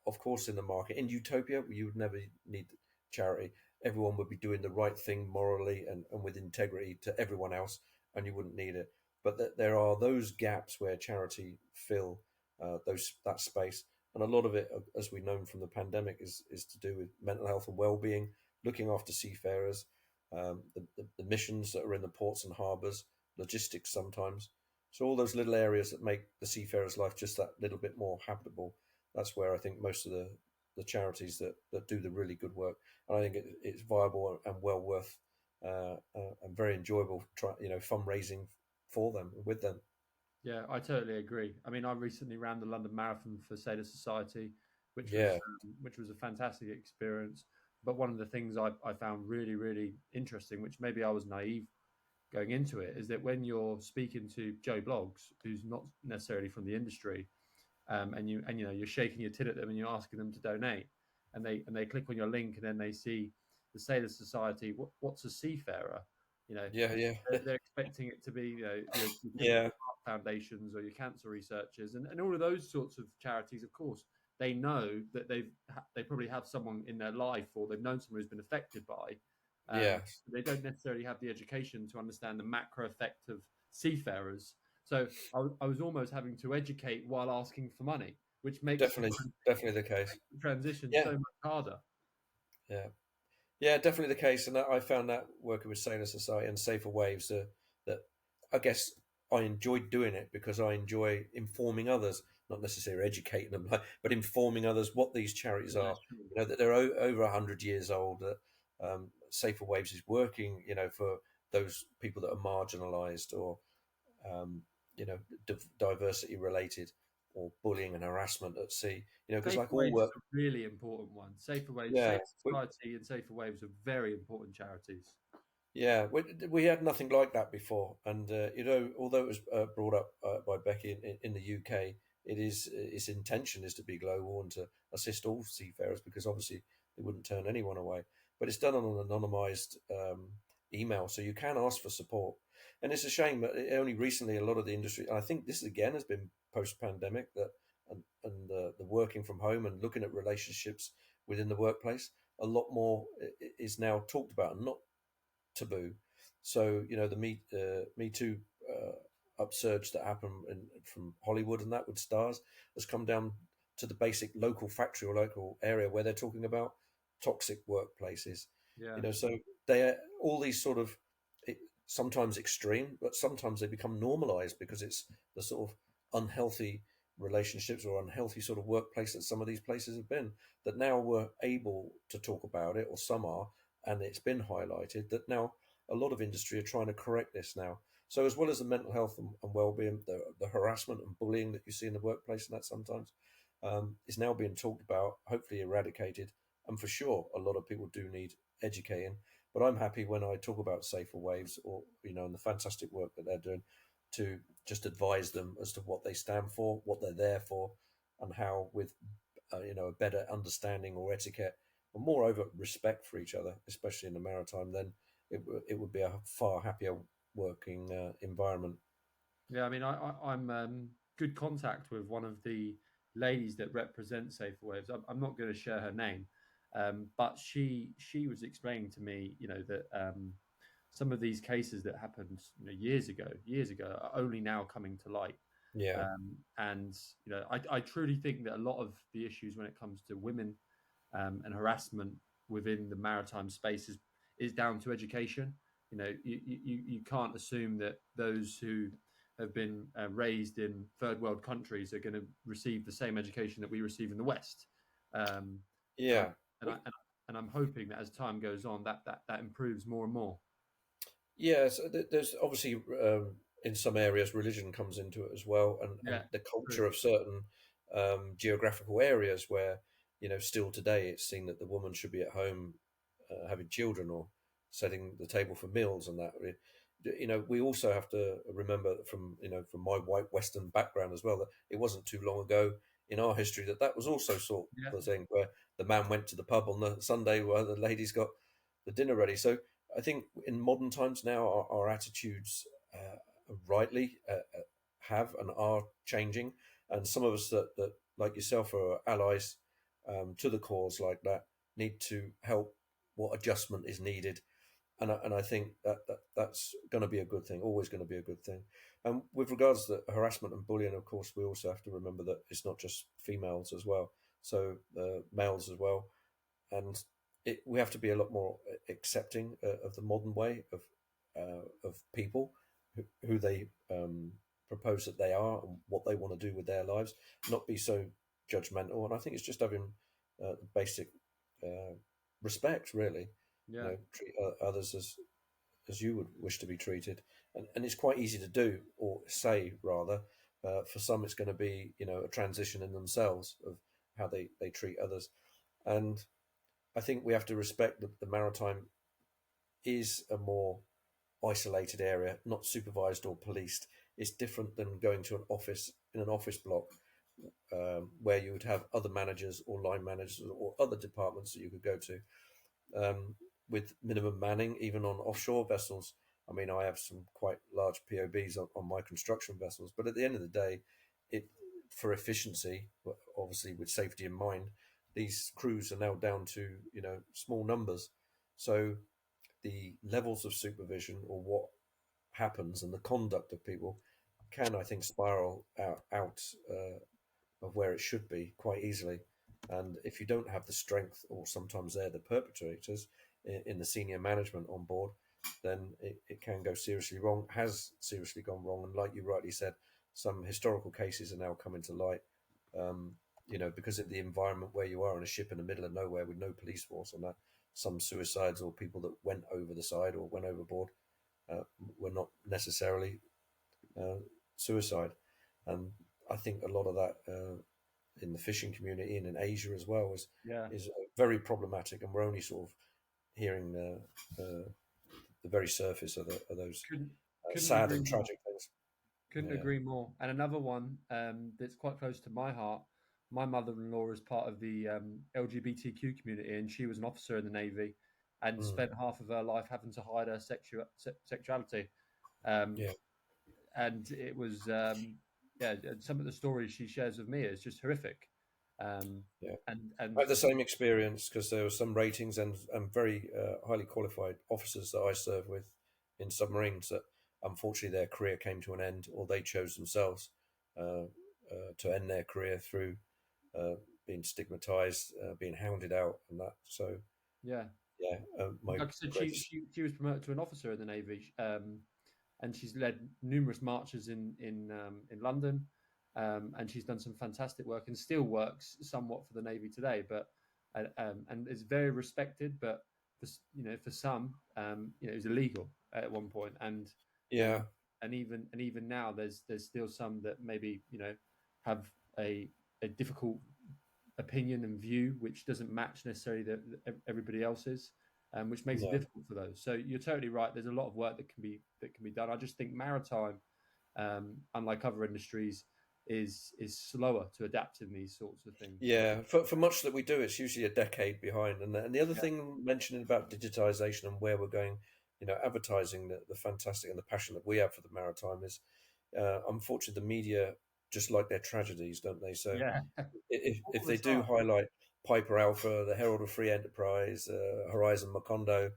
of course, in the market. In utopia, you would never need charity. Everyone would be doing the right thing morally and with integrity to everyone else, and you wouldn't need it. But there are those gaps where charity fill that space, and a lot of it, as we've known from the pandemic, is to do with mental health and well-being, looking after seafarers, the missions that are in the ports and harbours, logistics sometimes. So all those little areas that make the seafarer's life just that little bit more habitable. That's where I think most of the charities that do the really good work, and I think it's viable and well worth and very enjoyable. Fundraising for them with them. Yeah, I totally agree. I mean, I recently ran the London Marathon for Sailor Society, Yeah, which was a fantastic experience. But one of the things I found really, really interesting, which maybe I was naive going into it, is that when you're speaking to Joe Bloggs, who's not necessarily from the industry, and you're shaking your tin at them and you're asking them to donate, and they click on your link and then they see the Sailor Society. What's a seafarer? You know, yeah, yeah, they're expecting it to be your yeah, typical heart foundations or your cancer researchers and all of those sorts of charities. Of course, they know that they probably have someone in their life or they've known someone who's been affected by. yeah, They don't necessarily have the education to understand the macro effect of seafarers. So I was almost having to educate while asking for money, which makes definitely, definitely the case. the transition Yeah, so much harder. yeah. Yeah, definitely the case, and I found that working with Sailor Society and Safer Waves, that I guess I enjoyed doing it because I enjoy informing others, not necessarily educating them, but informing others what these charities Yeah, are. sure. That they're over 100 years old. That Safer Waves is working, for those people that are marginalised or um, you know, diversity related or bullying and harassment at sea. Because Safer like all Waves is work, a really important one. Safer Waves, yeah. Safer Society, and Safer Waves are very important charities. Yeah, we had nothing like that before, and although it was brought up by Becky in the UK, its intention is to be global and to assist all seafarers because obviously they wouldn't turn anyone away. But it's done on an anonymised email, so you can ask for support. And it's a shame that only recently a lot of the industry, and I think this again has been post-pandemic, that and the working from home and looking at relationships within the workplace, a lot more is now talked about and not taboo. So the Me Too upsurge that happened from Hollywood and that with stars has come down to the basic local factory or local area where they're talking about toxic workplaces. Yeah. So they're all these sort of it, sometimes extreme, but sometimes they become normalized because it's the sort of unhealthy relationships or unhealthy sort of workplace that some of these places have been that now we're able to talk about it, or some are, and it's been highlighted that now a lot of industry are trying to correct this now. So as well as the mental health and well-being, the harassment and bullying that you see in the workplace and that sometimes is now being talked about, hopefully eradicated. And for sure, a lot of people do need educating. But I'm happy when I talk about Safer Waves or and the fantastic work that they're doing to just advise them as to what they stand for, what they're there for, and how with a better understanding or etiquette, and moreover respect for each other, especially in the maritime, then it would be a far happier working environment. Yeah, I mean, I'm good contact with one of the ladies that represent Safer Waves. I'm not going to share her name, but she was explaining to me, that some of these cases that happened, years ago, are only now coming to light. Yeah, And I truly think that a lot of the issues when it comes to women and harassment within the maritime space is down to education. You can't assume that those who have been raised in third world countries are going to receive the same education that we receive in the West. Um, and I yeah. and I and I'm hoping that as time goes on, that improves more and more. Yes, there's obviously in some areas religion comes into it as well, and Yeah, the true. culture of certain geographical areas where still today it's seen that the woman should be at home having children or setting the table for meals and that. we also have to remember from from my white Western background as well that it wasn't too long ago in our history that was also sort Yeah. of thing where the man went to the pub on the Sunday while the ladies got the dinner ready. So I think in modern times now our attitudes rightly have and are changing, and some of us that like yourself are allies to the cause like that need to help what adjustment is needed, and I think that's going to be a good thing, always going to be a good thing. And with regards to harassment and bullying, of course, we also have to remember that it's not just females as well, so males as well, and we have to be a lot more accepting of the modern way of people who they propose that they are and what they want to do with their lives, not be so judgmental. And I think it's just having basic uh, respect, really. Yeah. Treat others as you would wish to be treated, and it's quite easy to do or say rather. For some, it's going to be a transition in themselves of how they treat others, and I think we have to respect that the maritime is a more isolated area, not supervised or policed. It's different than going to an office in an office block where you would have other managers or line managers or other departments that you could go to with minimum manning, even on offshore vessels. I mean, I have some quite large POBs on my construction vessels, but at the end of the day, it for efficiency, obviously with safety in mind, these crews are now down to small numbers. So the levels of supervision or what happens and the conduct of people can, I think, spiral out of where it should be quite easily. And if you don't have the strength, or sometimes they're the perpetrators in the senior management on board, then it can go seriously wrong, has seriously gone wrong. And like you rightly said, some historical cases are now coming to light, because of the environment where you are on a ship in the middle of nowhere with no police force on that. Some suicides or people that went over the side or went overboard were not necessarily uh, suicide. And I think a lot of that in the fishing community and in Asia as well Yeah. is very problematic, and we're only sort of hearing the very surface of those Couldn't couldn't sad agree and more. tragic things. Couldn't Yeah. agree more. And another one that's quite close to my heart. My mother-in-law is part of the LGBTQ community, and she was an officer in the Navy, and Mm. spent half of her life having to hide her sexuality. Um, Yeah. and it was, yeah, and some of the stories she shares with me is just horrific. Um, Yeah. and I had the same experience because there were some ratings and very highly qualified officers that I served with in submarines that unfortunately their career came to an end, or they chose themselves to end their career through uh, being stigmatized, being hounded out, and that. So yeah, yeah, my like I said, greatest. she was promoted to an officer in the Navy, and she's led numerous marches in London, and she's done some fantastic work and still works somewhat for the Navy today. But and is very respected. But for for some, it was illegal at one point, and Yeah, and even now, there's still some that maybe have a difficult opinion and view which doesn't match necessarily everybody else's, which makes it no. difficult for those. So you're totally right. There's a lot of work that can be done. I just think maritime, unlike other industries, is slower to adapt in these sorts of things. Yeah, for much that we do, it's usually a decade behind. And the other Yeah, thing mentioning about digitization and where we're going, advertising the fantastic and the passion that we have for the maritime is, unfortunately, the media just like their tragedies, don't they? So yeah, if all the they do time. highlight Piper Alpha, the Herald of Free Enterprise, Horizon Macondo,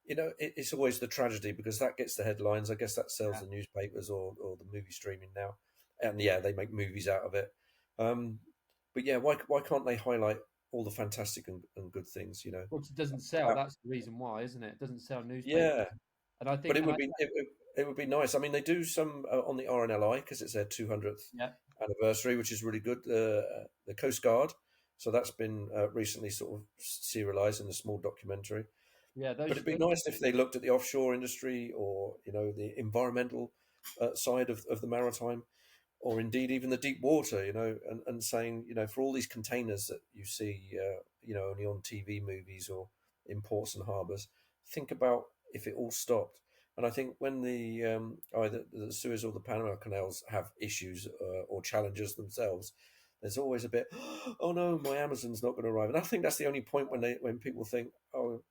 it's always the tragedy because that gets the headlines. I guess that sells Yeah. the newspapers or the movie streaming now, and yeah, they make movies out of it. Um, but yeah, why can't they highlight all the fantastic and good things? Well, it doesn't sell. About, That's the reason why, isn't it? It doesn't sell yeah, newspapers. And I but think, it would be nice. I mean, they do some on the RNLI because it's their 200th yeah, anniversary, which is really good. The Coast Guard, so that's been recently sort of serialized in a small documentary. yeah, But those, it'd be nice if they looked at the offshore industry or the environmental side of the maritime, or indeed even the deep water, and saying, for all these containers that you see, only on TV movies or in ports and harbours, think about if it all stopped. And I think when either the Suez or the Panama canals have issues or challenges themselves, there's always a bit, oh no, my Amazon's not going to arrive. And I think that's the only point when people think, oh,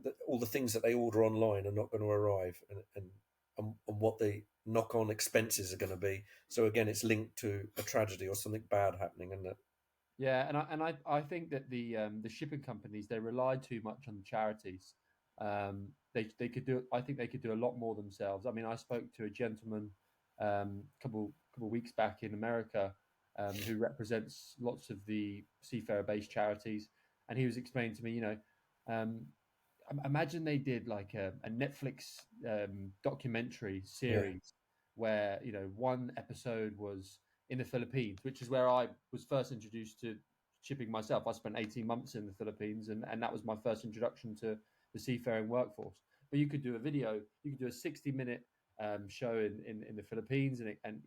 that all the things that they order online are not going to arrive, and what the knock-on expenses are going to be. So again, it's linked to a tragedy or something bad happening, isn't it? Yeah, and I think that the shipping companies, they rely too much on the charities. They could do, I think they could do a lot more themselves. I mean, I spoke to a gentleman couple weeks back in America, who represents lots of the seafarer based charities, and he was explaining to me, um, imagine they did like a Netflix documentary Yeah, series where one episode was in the Philippines, which is where I was first introduced to shipping myself. I spent 18 months in the Philippines, and that was my first introduction to the seafaring workforce. But you could do a video, you could do a 60-minute show in the Philippines, and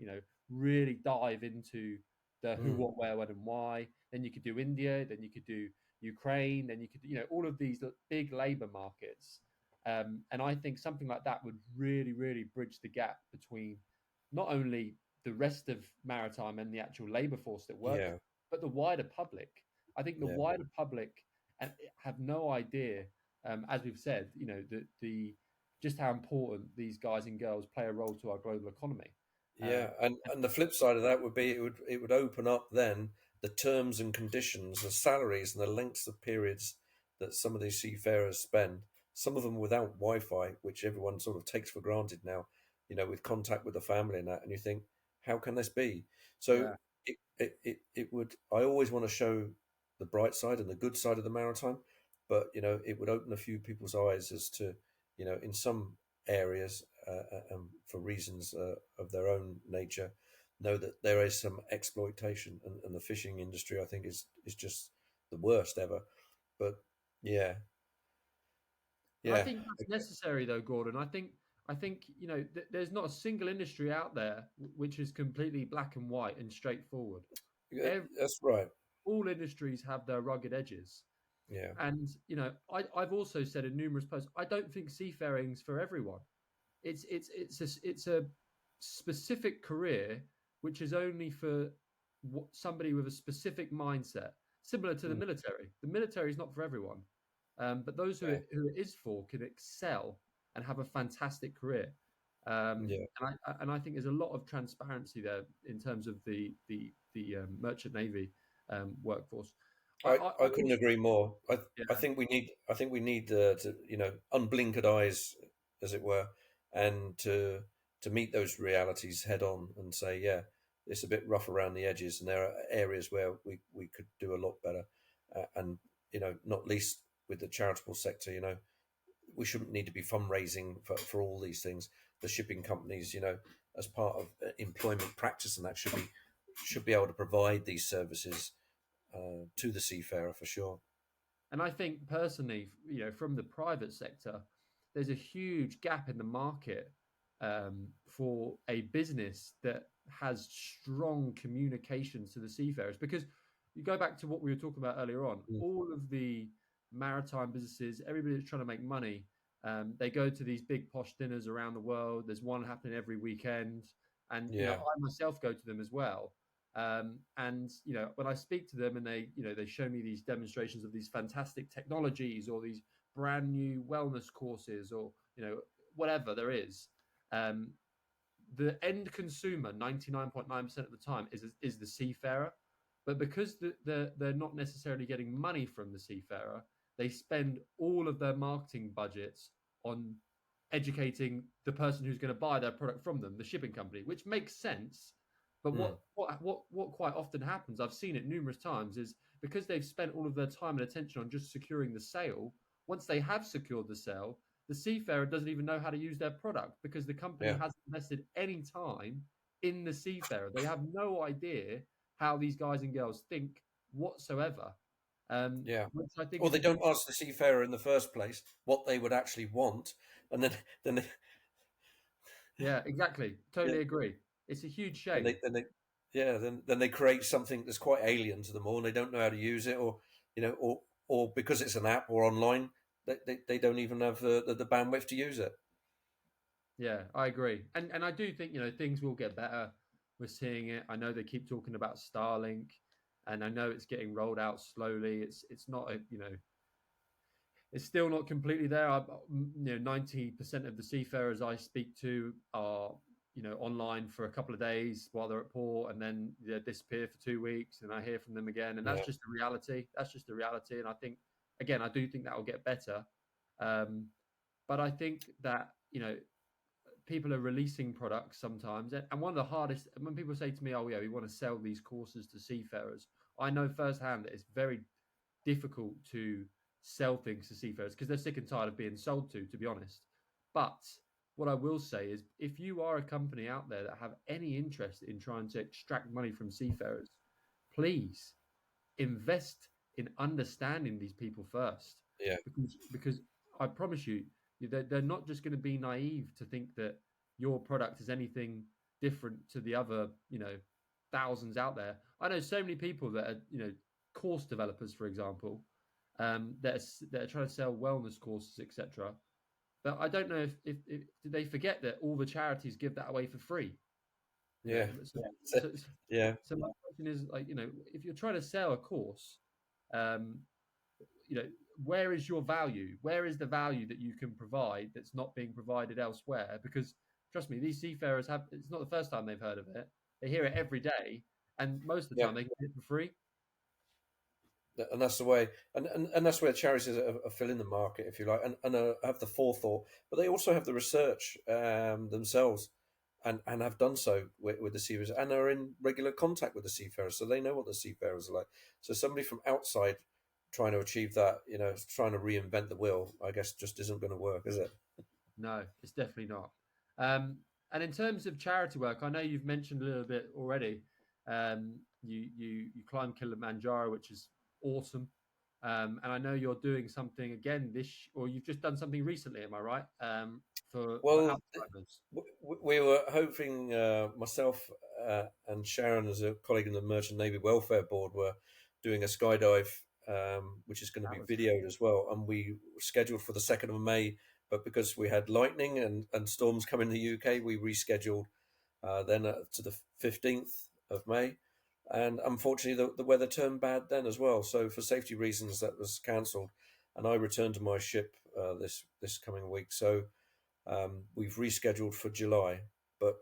really dive into the who, mm, what, where, when, and why. Then you could do India, then you could do Ukraine, then you could, all of these big labor markets. And I think something like that would really, really bridge the gap between not only the rest of maritime and the actual labor force that works, yeah, but the wider public. I think the yeah, wider public have no idea, as we've said, the just how important these guys and girls play a role to our global economy. yeah. And And the flip side of that would be it would open up then the terms and conditions, the salaries and the lengths of periods that some of these seafarers spend. Some of them without Wi-Fi, which everyone sort of takes for granted now. With contact with the family and that, and you think, how can this be? So yeah, it would. I always want to show the bright side and the good side of the maritime, but it would open a few people's eyes as to in some areas, for reasons of their own nature, know that there is some exploitation, and the fishing industry, I think, is just the worst ever. But yeah, and I yeah, think that's necessary, though, Gordon. I think there's not a single industry out there which is completely black and white and straightforward. yeah, Every, that's right. all industries have their rugged edges. Yeah, And I've also said in numerous posts, I don't think seafaring's for everyone. It's a specific career which is only for somebody with a specific mindset, similar to the mm, military. The military is not for everyone, but those yeah, who it is for can excel and have a fantastic career. yeah. And I think there's a lot of transparency there in terms of the merchant navy workforce. I I couldn't also, agree more. I yeah, think we need to unblinkered eyes, as it were, and to meet those realities head on and say, yeah, it's a bit rough around the edges, and there are areas where we could do a lot better, and not least with the charitable sector. We shouldn't need to be fundraising for all these things. The shipping companies, as part of employment practice, and that should be able to provide these services to the seafarer for sure. And I think personally, from the private sector, there's a huge gap in the market for a business that has strong communications to the seafarers. Because you go back to what we were talking about earlier on, Mm. all of the maritime businesses, everybody that's trying to make money, they go to these big posh dinners around the world. There's one happening every weekend, and Yeah, I myself go to them as well. And when I speak to them and they show me these demonstrations of these fantastic technologies or these brand new wellness courses or whatever there is, um, the end consumer 99.9% of the time is the seafarer. But because they're not necessarily getting money from the seafarer, they spend all of their marketing budgets on educating the person who's going to buy their product from them, the shipping company, which makes sense. But mm. what quite often happens, I've seen it numerous times, is because they've spent all of their time and attention on just securing the sale. Once they have secured the sale, the seafarer doesn't even know how to use their product because the company Yeah, hasn't invested any time in the seafarer. They have no idea how these guys and girls think whatsoever, yeah. which I think Or is they a don't huge. ask the seafarer in the first place what they would actually want, and then they, Yeah, exactly. yeah, Totally agree. It's a huge then shame. they then they yeah then they create something that's quite alien to them all, and they don't know how to use it, or or because it's an app or online, they don't even have the bandwidth to use it. Yeah, I agree, and I do think things will get better. We're seeing it. I know they keep talking about Starlink, and I know it's getting rolled out slowly. It's not a it's still not completely there. 90% of the seafarers I speak to are online for a couple of days while they're at port, and then they disappear for 2 weeks, and I hear from them again, and that's Yeah, just the reality. That's just the reality, and I think again, I do think that will get better. Um, but I think that people are releasing products sometimes, and one of the hardest when people say to me, "Oh yeah, we want to sell these courses to seafarers," I know firsthand that it's very difficult to sell things to seafarers because they're sick and tired of being sold to be honest. But what I will say is, if you are a company out there that have any interest in trying to extract money from seafarers, please invest in understanding these people first, yeah, because I promise you, they're not just going to be naive to think that your product is anything different to the other thousands out there. I know so many people that are course developers, for example, that are trying to sell wellness courses, etc. But I don't know if did they forget that all the charities give that away for free. you know yeah, so, so, so, yeah, so my question is, like, if you're trying to sell a course, um, you know, where is your value? Where is the value that you can provide that's not being provided elsewhere? Because trust me, these seafarers have, it's not the first time they've heard of it. They hear it every day, and most of the yeah. time they get it for free. And that's the way, and that's where charities are filling the market, if you like, and have the forethought, but they also have the research themselves, and have done so with the seafarers, and are in regular contact with the seafarers, so they know what the seafarers are like. So somebody from outside trying to achieve that, trying to reinvent the wheel, I guess, just isn't going to work, is it? No, it's definitely not. Um, and in terms of charity work, I know you've mentioned a little bit already. You climb Kilimanjaro, which is awesome. And I know you're doing something again or you've just done something recently. Am I right? For Well, Alzheimer's. we were hoping, myself and Sharon, as a colleague in the Merchant Navy Welfare Board, were doing a skydive, which is going to That be was videoed as well. And we were scheduled for the 2nd of May, but because we had lightning and storms coming in the UK, we rescheduled then to the 15th of May. And unfortunately, the weather turned bad then as well. So, for safety reasons, that was cancelled. And I returned to my ship this coming week. So, we've rescheduled for July, but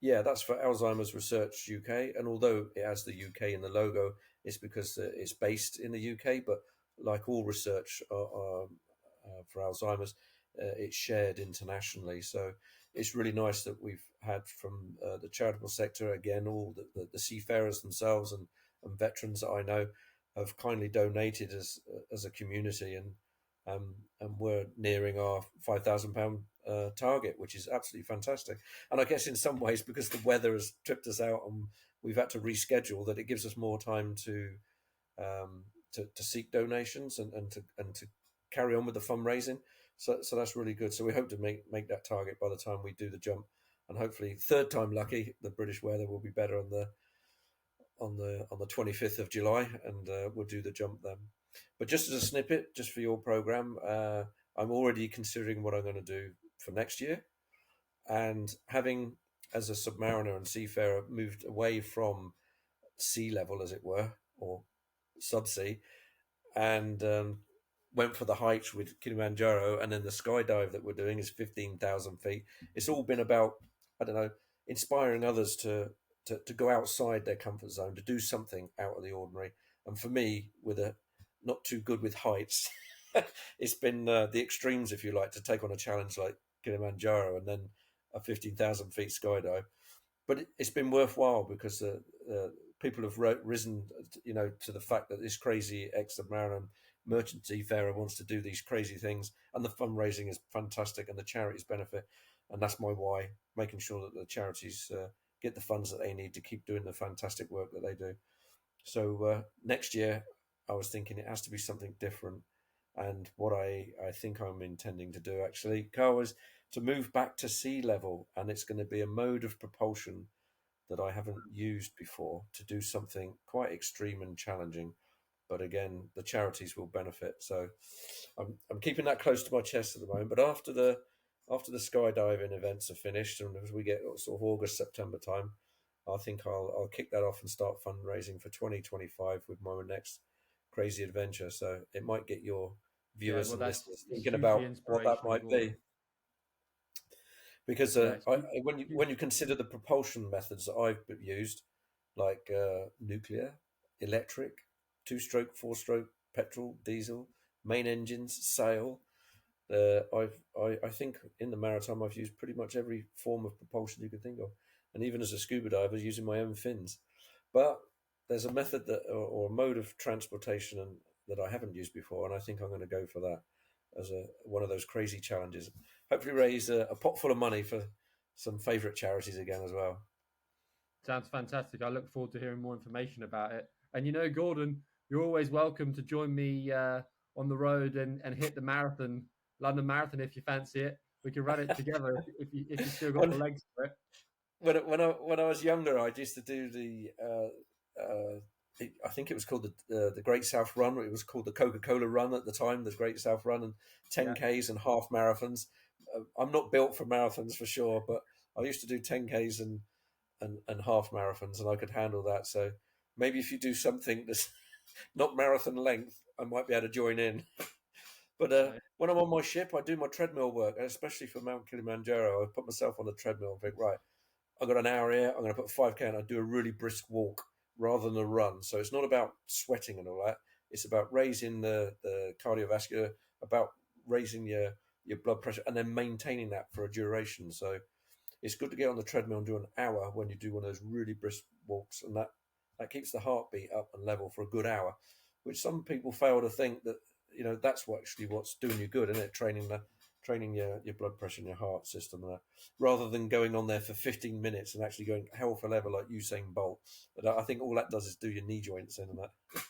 yeah, that's for Alzheimer's Research UK. And although it has the UK in the logo, it's because it's based in the UK. But like all research for Alzheimer's, it's shared internationally. So it's really nice that we've had from the charitable sector again, all the seafarers themselves and veterans that I know have kindly donated as a community, and we're nearing our £5,000 target, which is absolutely fantastic. And I guess in some ways, because the weather has tripped us out and we've had to reschedule, that it gives us more time to seek donations and to carry on with the fundraising. So that's really good. So we hope to make that target by the time we do the jump, and hopefully third time lucky, the British weather will be better on the 25th of July, and we'll do the jump then. But just as a snippet, just for your program, I'm already considering what I'm going to do for next year, and having, as a submariner and seafarer, moved away from sea level, as it were, or subsea, and went for the heights with Kilimanjaro, and then the skydive that we're doing is 15,000 feet. It's all been about, I don't know, inspiring others to go outside their comfort zone, to do something out of the ordinary. And for me, with a not too good with heights, it's been the extremes, if you like, to take on a challenge like Kilimanjaro and then a 15,000 feet skydive. But it's been worthwhile because people have risen, to the fact that this crazy ex-submariner merchant seafarer wants to do these crazy things, and the fundraising is fantastic, and the charities benefit, and that's my why, making sure that the charities get the funds that they need to keep doing the fantastic work that they do. So next year, I was thinking it has to be something different, and what I think I'm intending to do actually, Carl, is to move back to sea level, and it's going to be a mode of propulsion that I haven't used before, to do something quite extreme and challenging. But again, the charities will benefit. So I'm keeping that close to my chest at the moment. But after after the skydiving events are finished, and as we get sort of August, September time, I think I'll kick that off and start fundraising for 2025 with my next crazy adventure. So it might get your Yeah, viewers well, and that's listeners it's thinking hugely about what that inspirational, might be. Gordon. Because Yeah, it's when you consider the propulsion methods that I've used, like nuclear, electric, two-stroke, four-stroke, petrol, diesel, main engines, sail. I think in the maritime I've used pretty much every form of propulsion you can think of, and even as a scuba diver, using my own fins. But there's a method that or a mode of transportation that I haven't used before, and I think I'm going to go for that as one of those crazy challenges. Hopefully, raise a pot full of money for some favourite charities again as well. sounds fantastic. I look forward to hearing more information about it. And Gordon, you're always welcome to join me on the road and hit the marathon, London Marathon, if you fancy it. We can run it together if you still got the when legs for it. when I was younger, I used to do I think it was called the Great South Run. It was called the Coca-Cola Run at the time, the Great South Run, and Yeah. 10Ks and half marathons. I'm not built for marathons for sure, but I used to do 10Ks and half marathons, and I could handle that. So maybe if you do something that's not marathon length, I might be able to join in. But when I'm on my ship, I do my treadmill work, and especially for Mount Kilimanjaro. I put myself on the treadmill and think, right, I've got an hour here. I'm going to put 5K and I do a really brisk walk rather than a run. So it's not about sweating and all that. It's about raising the cardiovascular, about raising your blood pressure, and then maintaining that for a duration. So it's good to get on the treadmill and do an hour when you do one of those really brisk walks, and that keeps the heartbeat up and level for a good hour, which some people fail to think that that's what's doing you good, isn't it? Training your blood pressure and your heart system and that, rather than going on there for 15 minutes and actually going hell for leather like Usain Bolt. But I think all that does is do your knee joints in and that.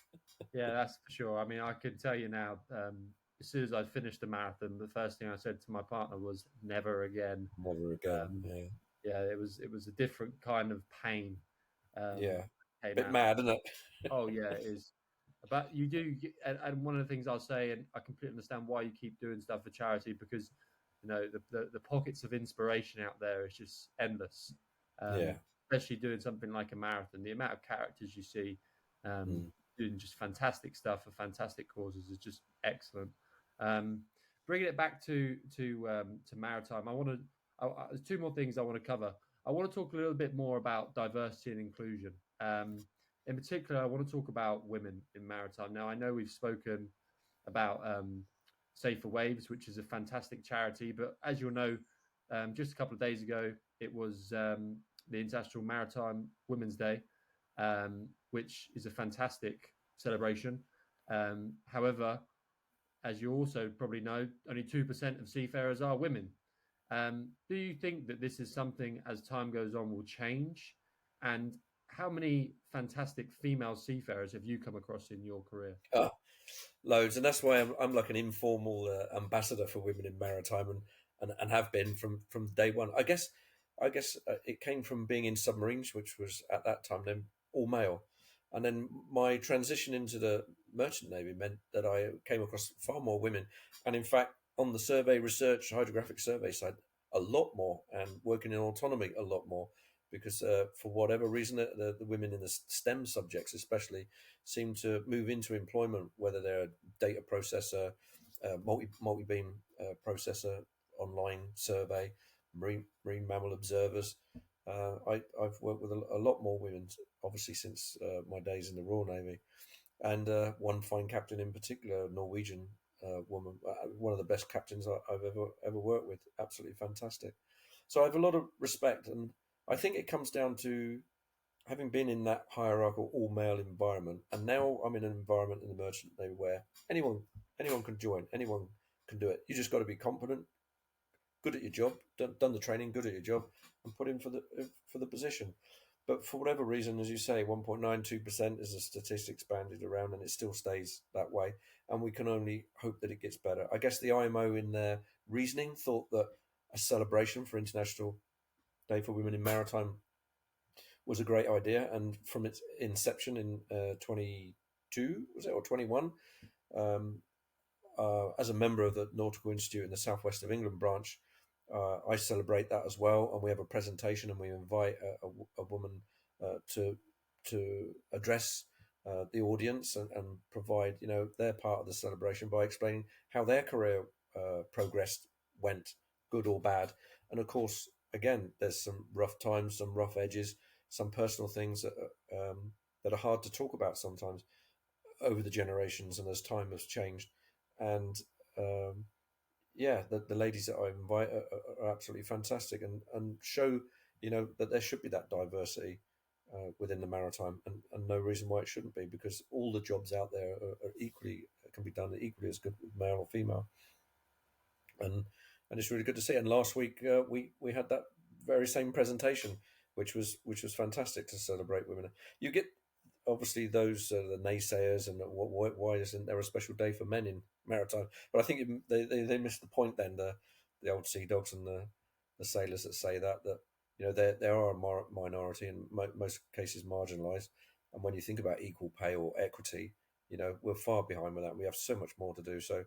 Yeah, that's for sure. I mean, I can tell you now, as soon as I finished the marathon, the first thing I said to my partner was "never again." Never again. Um, Yeah, yeah, it was a different kind of pain. Um, yeah, came bit out of mad, that. isn't it? Oh yeah, it is. But you do, and one of the things I'll say, and I completely understand why you keep doing stuff for charity, because the pockets of inspiration out there is just endless. Yeah. Especially doing something like a marathon, the amount of characters you see um, Mm. doing just fantastic stuff for fantastic causes is just excellent. Um, Bringing it back to maritime, there's two more things I want to cover. I want to talk a little bit more about diversity and inclusion. In particular, I want to talk about women in maritime. Now, I know we've spoken about Safer Waves, which is a fantastic charity, but as you'll know, just a couple of days ago, it was the International Maritime Women's Day, which is a fantastic celebration. However, as you also probably know, only 2% of seafarers are women. Do you think that this is something as time goes on will change? And how many fantastic female seafarers have you come across in your career? Oh, loads, and that's why I'm like an informal ambassador for women in maritime, and have been from day one. I guess it came from being in submarines, which was at that time then all male, and then my transition into the merchant navy meant that I came across far more women, and in fact on the survey research hydrographic survey side a lot more, and working in autonomy a lot more, because for whatever reason the women in the STEM subjects especially seem to move into employment, whether they're a data processor, multi beam processor, online survey, marine mammal observers. I've worked with a lot more women, obviously, since my days in the Royal Navy, and one fine captain in particular, a Norwegian woman, one of the best captains I've ever worked with. Absolutely fantastic. So I have a lot of respect, and I think it comes down to having been in that hierarchical all male environment, and now I'm in an environment in the merchant navy where anyone can join, anyone can do it. You just got to be competent, good at your job, done the training, good at your job, and put in for the position. But for whatever reason, as you say, 1.92% is a statistics banded around, and it still stays that way. And we can only hope that it gets better. I guess the IMO, in their reasoning, thought that a celebration for International Day for Women in Maritime was a great idea, and from its inception in 22, was it, or 21, um, as a member of the Nautical Institute in the Southwest of England branch, I celebrate that as well, and we have a presentation, and we invite a woman to address the audience and provide their part of the celebration by explaining how their career progressed went, good or bad. And of course, again, there's some rough times, some rough edges, some personal things that are hard to talk about sometimes over the generations and as time has changed. And yeah, the ladies that I invite are absolutely fantastic and show that there should be that diversity within the maritime, and no reason why it shouldn't be, because all the jobs out there are equally can be done equally as good with male or female, and it's really good to see. And last week we had that very same presentation, which was fantastic to celebrate women. You get obviously those the naysayers and why isn't there a special day for men in maritime? But I think they missed the point then. The old sea dogs and the sailors that say that they are a minority in most cases marginalised. And when you think about equal pay or equity, we're far behind with that. We have so much more to do. So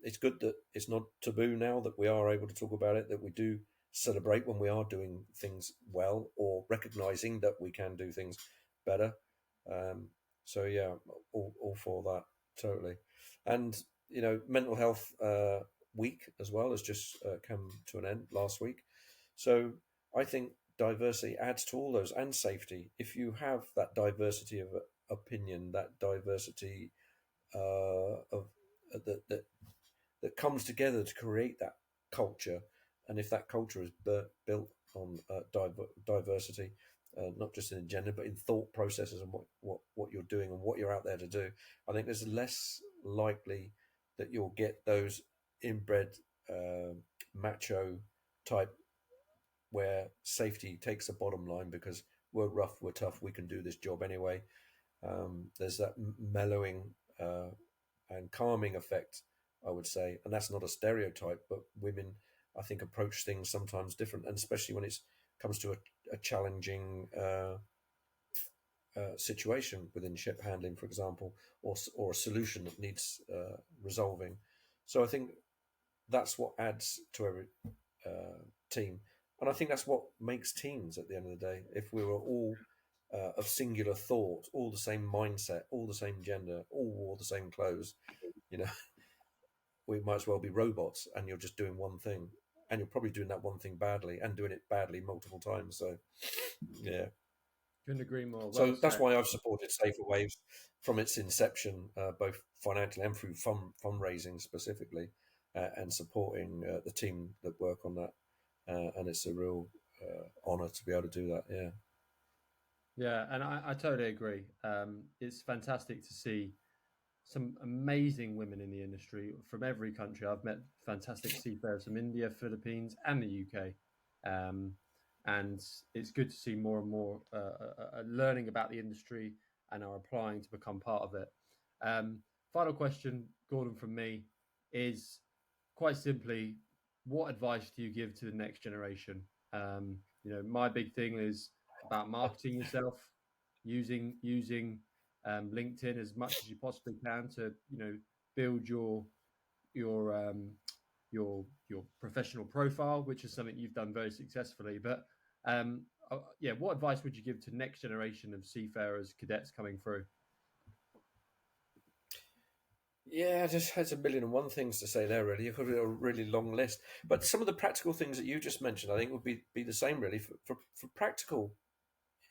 it's good that it's not taboo now, that we are able to talk about it, that we do celebrate when we are doing things well or recognizing that we can do things better. So yeah, all for that, totally. And mental health week as well has just come to an end last week. So I think diversity adds to all those, and safety. If you have that diversity of opinion, that diversity of that comes together to create that culture, and if that culture is built on diversity, not just in gender but in thought processes and what you're doing and what you're out there to do, I think there's less likely that you'll get those inbred macho type where safety takes the bottom line because we're rough, we're tough, we can do this job anyway. There's that mellowing and calming effect, I would say, and that's not a stereotype, but women, I think, approach things sometimes different, and especially when it comes to a challenging situation within ship handling, for example, or a solution that needs resolving. So I think that's what adds to every team, and I think that's what makes teams at the end of the day. If we were all of singular thought, all the same mindset, all the same gender, all wore the same clothes, you know, we might as well be robots, and you're just doing one thing, and you're probably doing that one thing badly and doing it badly multiple times. So yeah, Couldn't agree more. Well so that's said. why I've supported Safer Waves from its inception, both financially and through fundraising specifically, and supporting the team that work on that. And it's a real honour to be able to do that. Yeah. Yeah, and I totally agree. It's fantastic to see some amazing women in the industry from every country. I've met fantastic seafarers from India, Philippines, and the UK. And it's good to see more and more learning about the industry and are applying to become part of it. Final question, Gordon, from me is quite simply, what advice do you give to the next generation? My big thing is about marketing yourself, using LinkedIn as much as you possibly can to build your your professional profile, which is something you've done very successfully. But yeah, what advice would you give to next generation of seafarers, cadets coming through? Yeah, just has a million and one things to say there. Really, you've got a really long list. But some of the practical things that you just mentioned, I think, would be the same. Really, for practical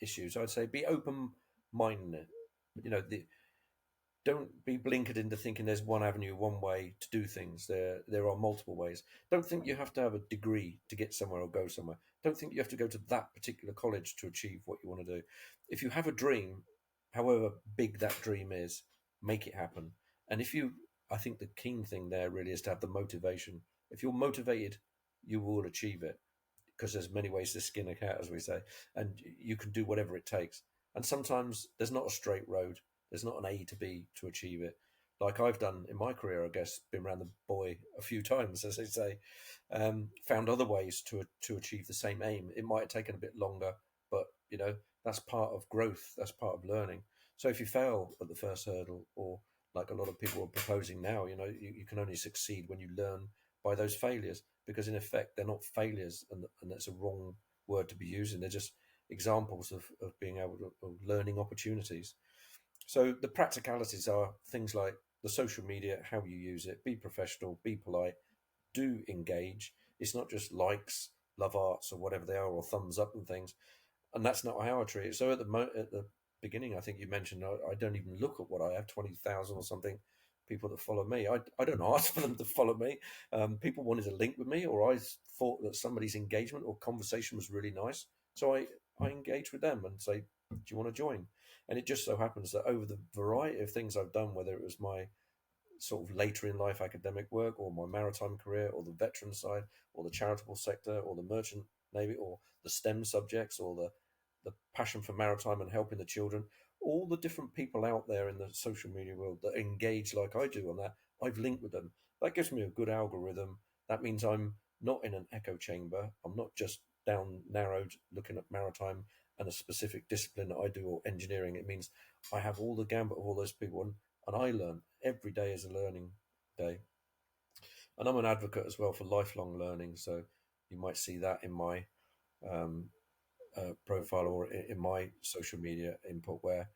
issues, I'd say be open minded. Don't be blinkered into thinking there's one avenue, one way to do things. There are multiple ways. Don't think you have to have a degree to get somewhere or go somewhere. Don't think you have to go to that particular college to achieve what you want to do. If you have a dream, however big that dream is, make it happen. And I think the key thing there really is to have the motivation. If you're motivated, you will achieve it, because there's many ways to skin a cat, as we say, and you can do whatever it takes. And sometimes there's not a straight road. There's not an A to B to achieve it. Like I've done in my career, I guess, been around the buoy a few times, as they say, found other ways to achieve the same aim. It might have taken a bit longer, but that's part of growth. That's part of learning. So if you fail at the first hurdle, or like a lot of people are proposing now, you can only succeed when you learn by those failures. because in effect they're not failures, and that's a wrong word to be using. They're just examples of being able to of learning opportunities. So the practicalities are things like the social media, how you use it, be professional, be polite, do engage. It's not just likes, love arts, or whatever they are, or thumbs up and things. And that's not how I treat it. So at the beginning, I think you mentioned I don't even look at what I have 20,000 or something people that follow me. I don't ask for them to follow me. People wanted to link with me, or I thought that somebody's engagement or conversation was really nice, so I engage with them and say, "Do you want to join?" And it just so happens that over the variety of things I've done, whether it was my sort of later in life academic work, or my maritime career, or the veteran side, or the charitable sector, or the merchant navy, or the STEM subjects, or the passion for maritime and helping the children, all the different people out there in the social media world that engage like I do on that, I've linked with them. That gives me a good algorithm. That means I'm not in an echo chamber. I'm not just down narrowed looking at maritime and a specific discipline that I do, or engineering. It means I have all the gambit of all those people, and I learn. Every day is a learning day. And I'm an advocate as well for lifelong learning. So you might see that in my um, profile, or in my social media input, where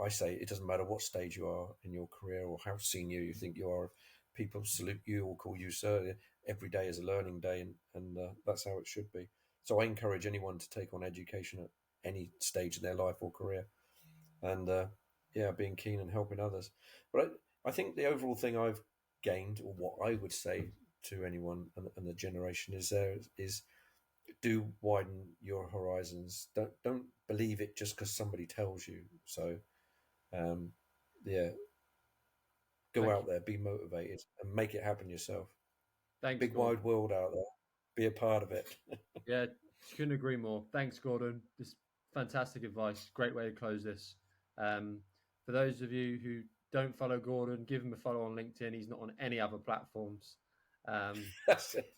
I say it doesn't matter what stage you are in your career or how senior you think you are. People salute you or call you sir. Every day is a learning day, and that's how it should be. So I encourage anyone to take on education at any stage in their life or career, and yeah, being keen and helping others. But I think the overall thing I've gained, or what I would say to anyone and the generation, is do widen your horizons. Don't believe it just because somebody tells you. So um, yeah, go Thank out you. there, be motivated, and make it happen yourself. Thanks, Big Gordon. wide world out there. Be a part of it. Yeah, couldn't agree more. Thanks, Gordon. This fantastic advice. Great way to close this. For those of you who don't follow Gordon, give him a follow on LinkedIn. He's not on any other platforms. Um, That's it.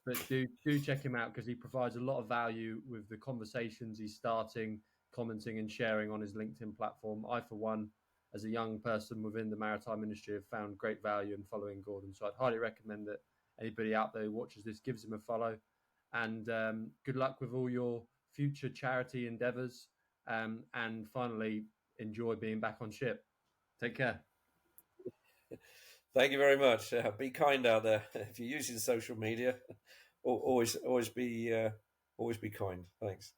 but do check him out because he provides a lot of value with the conversations he's starting, commenting and sharing on his LinkedIn platform. I, for one, as a young person within the maritime industry, have found great value in following Gordon. So I'd highly recommend that anybody out there who watches this gives him a follow. And good luck with all your future charity endeavors. And finally, enjoy being back on ship. Take care. Thank you very much. Be kind out there. If you're using social media, always be kind. Thanks.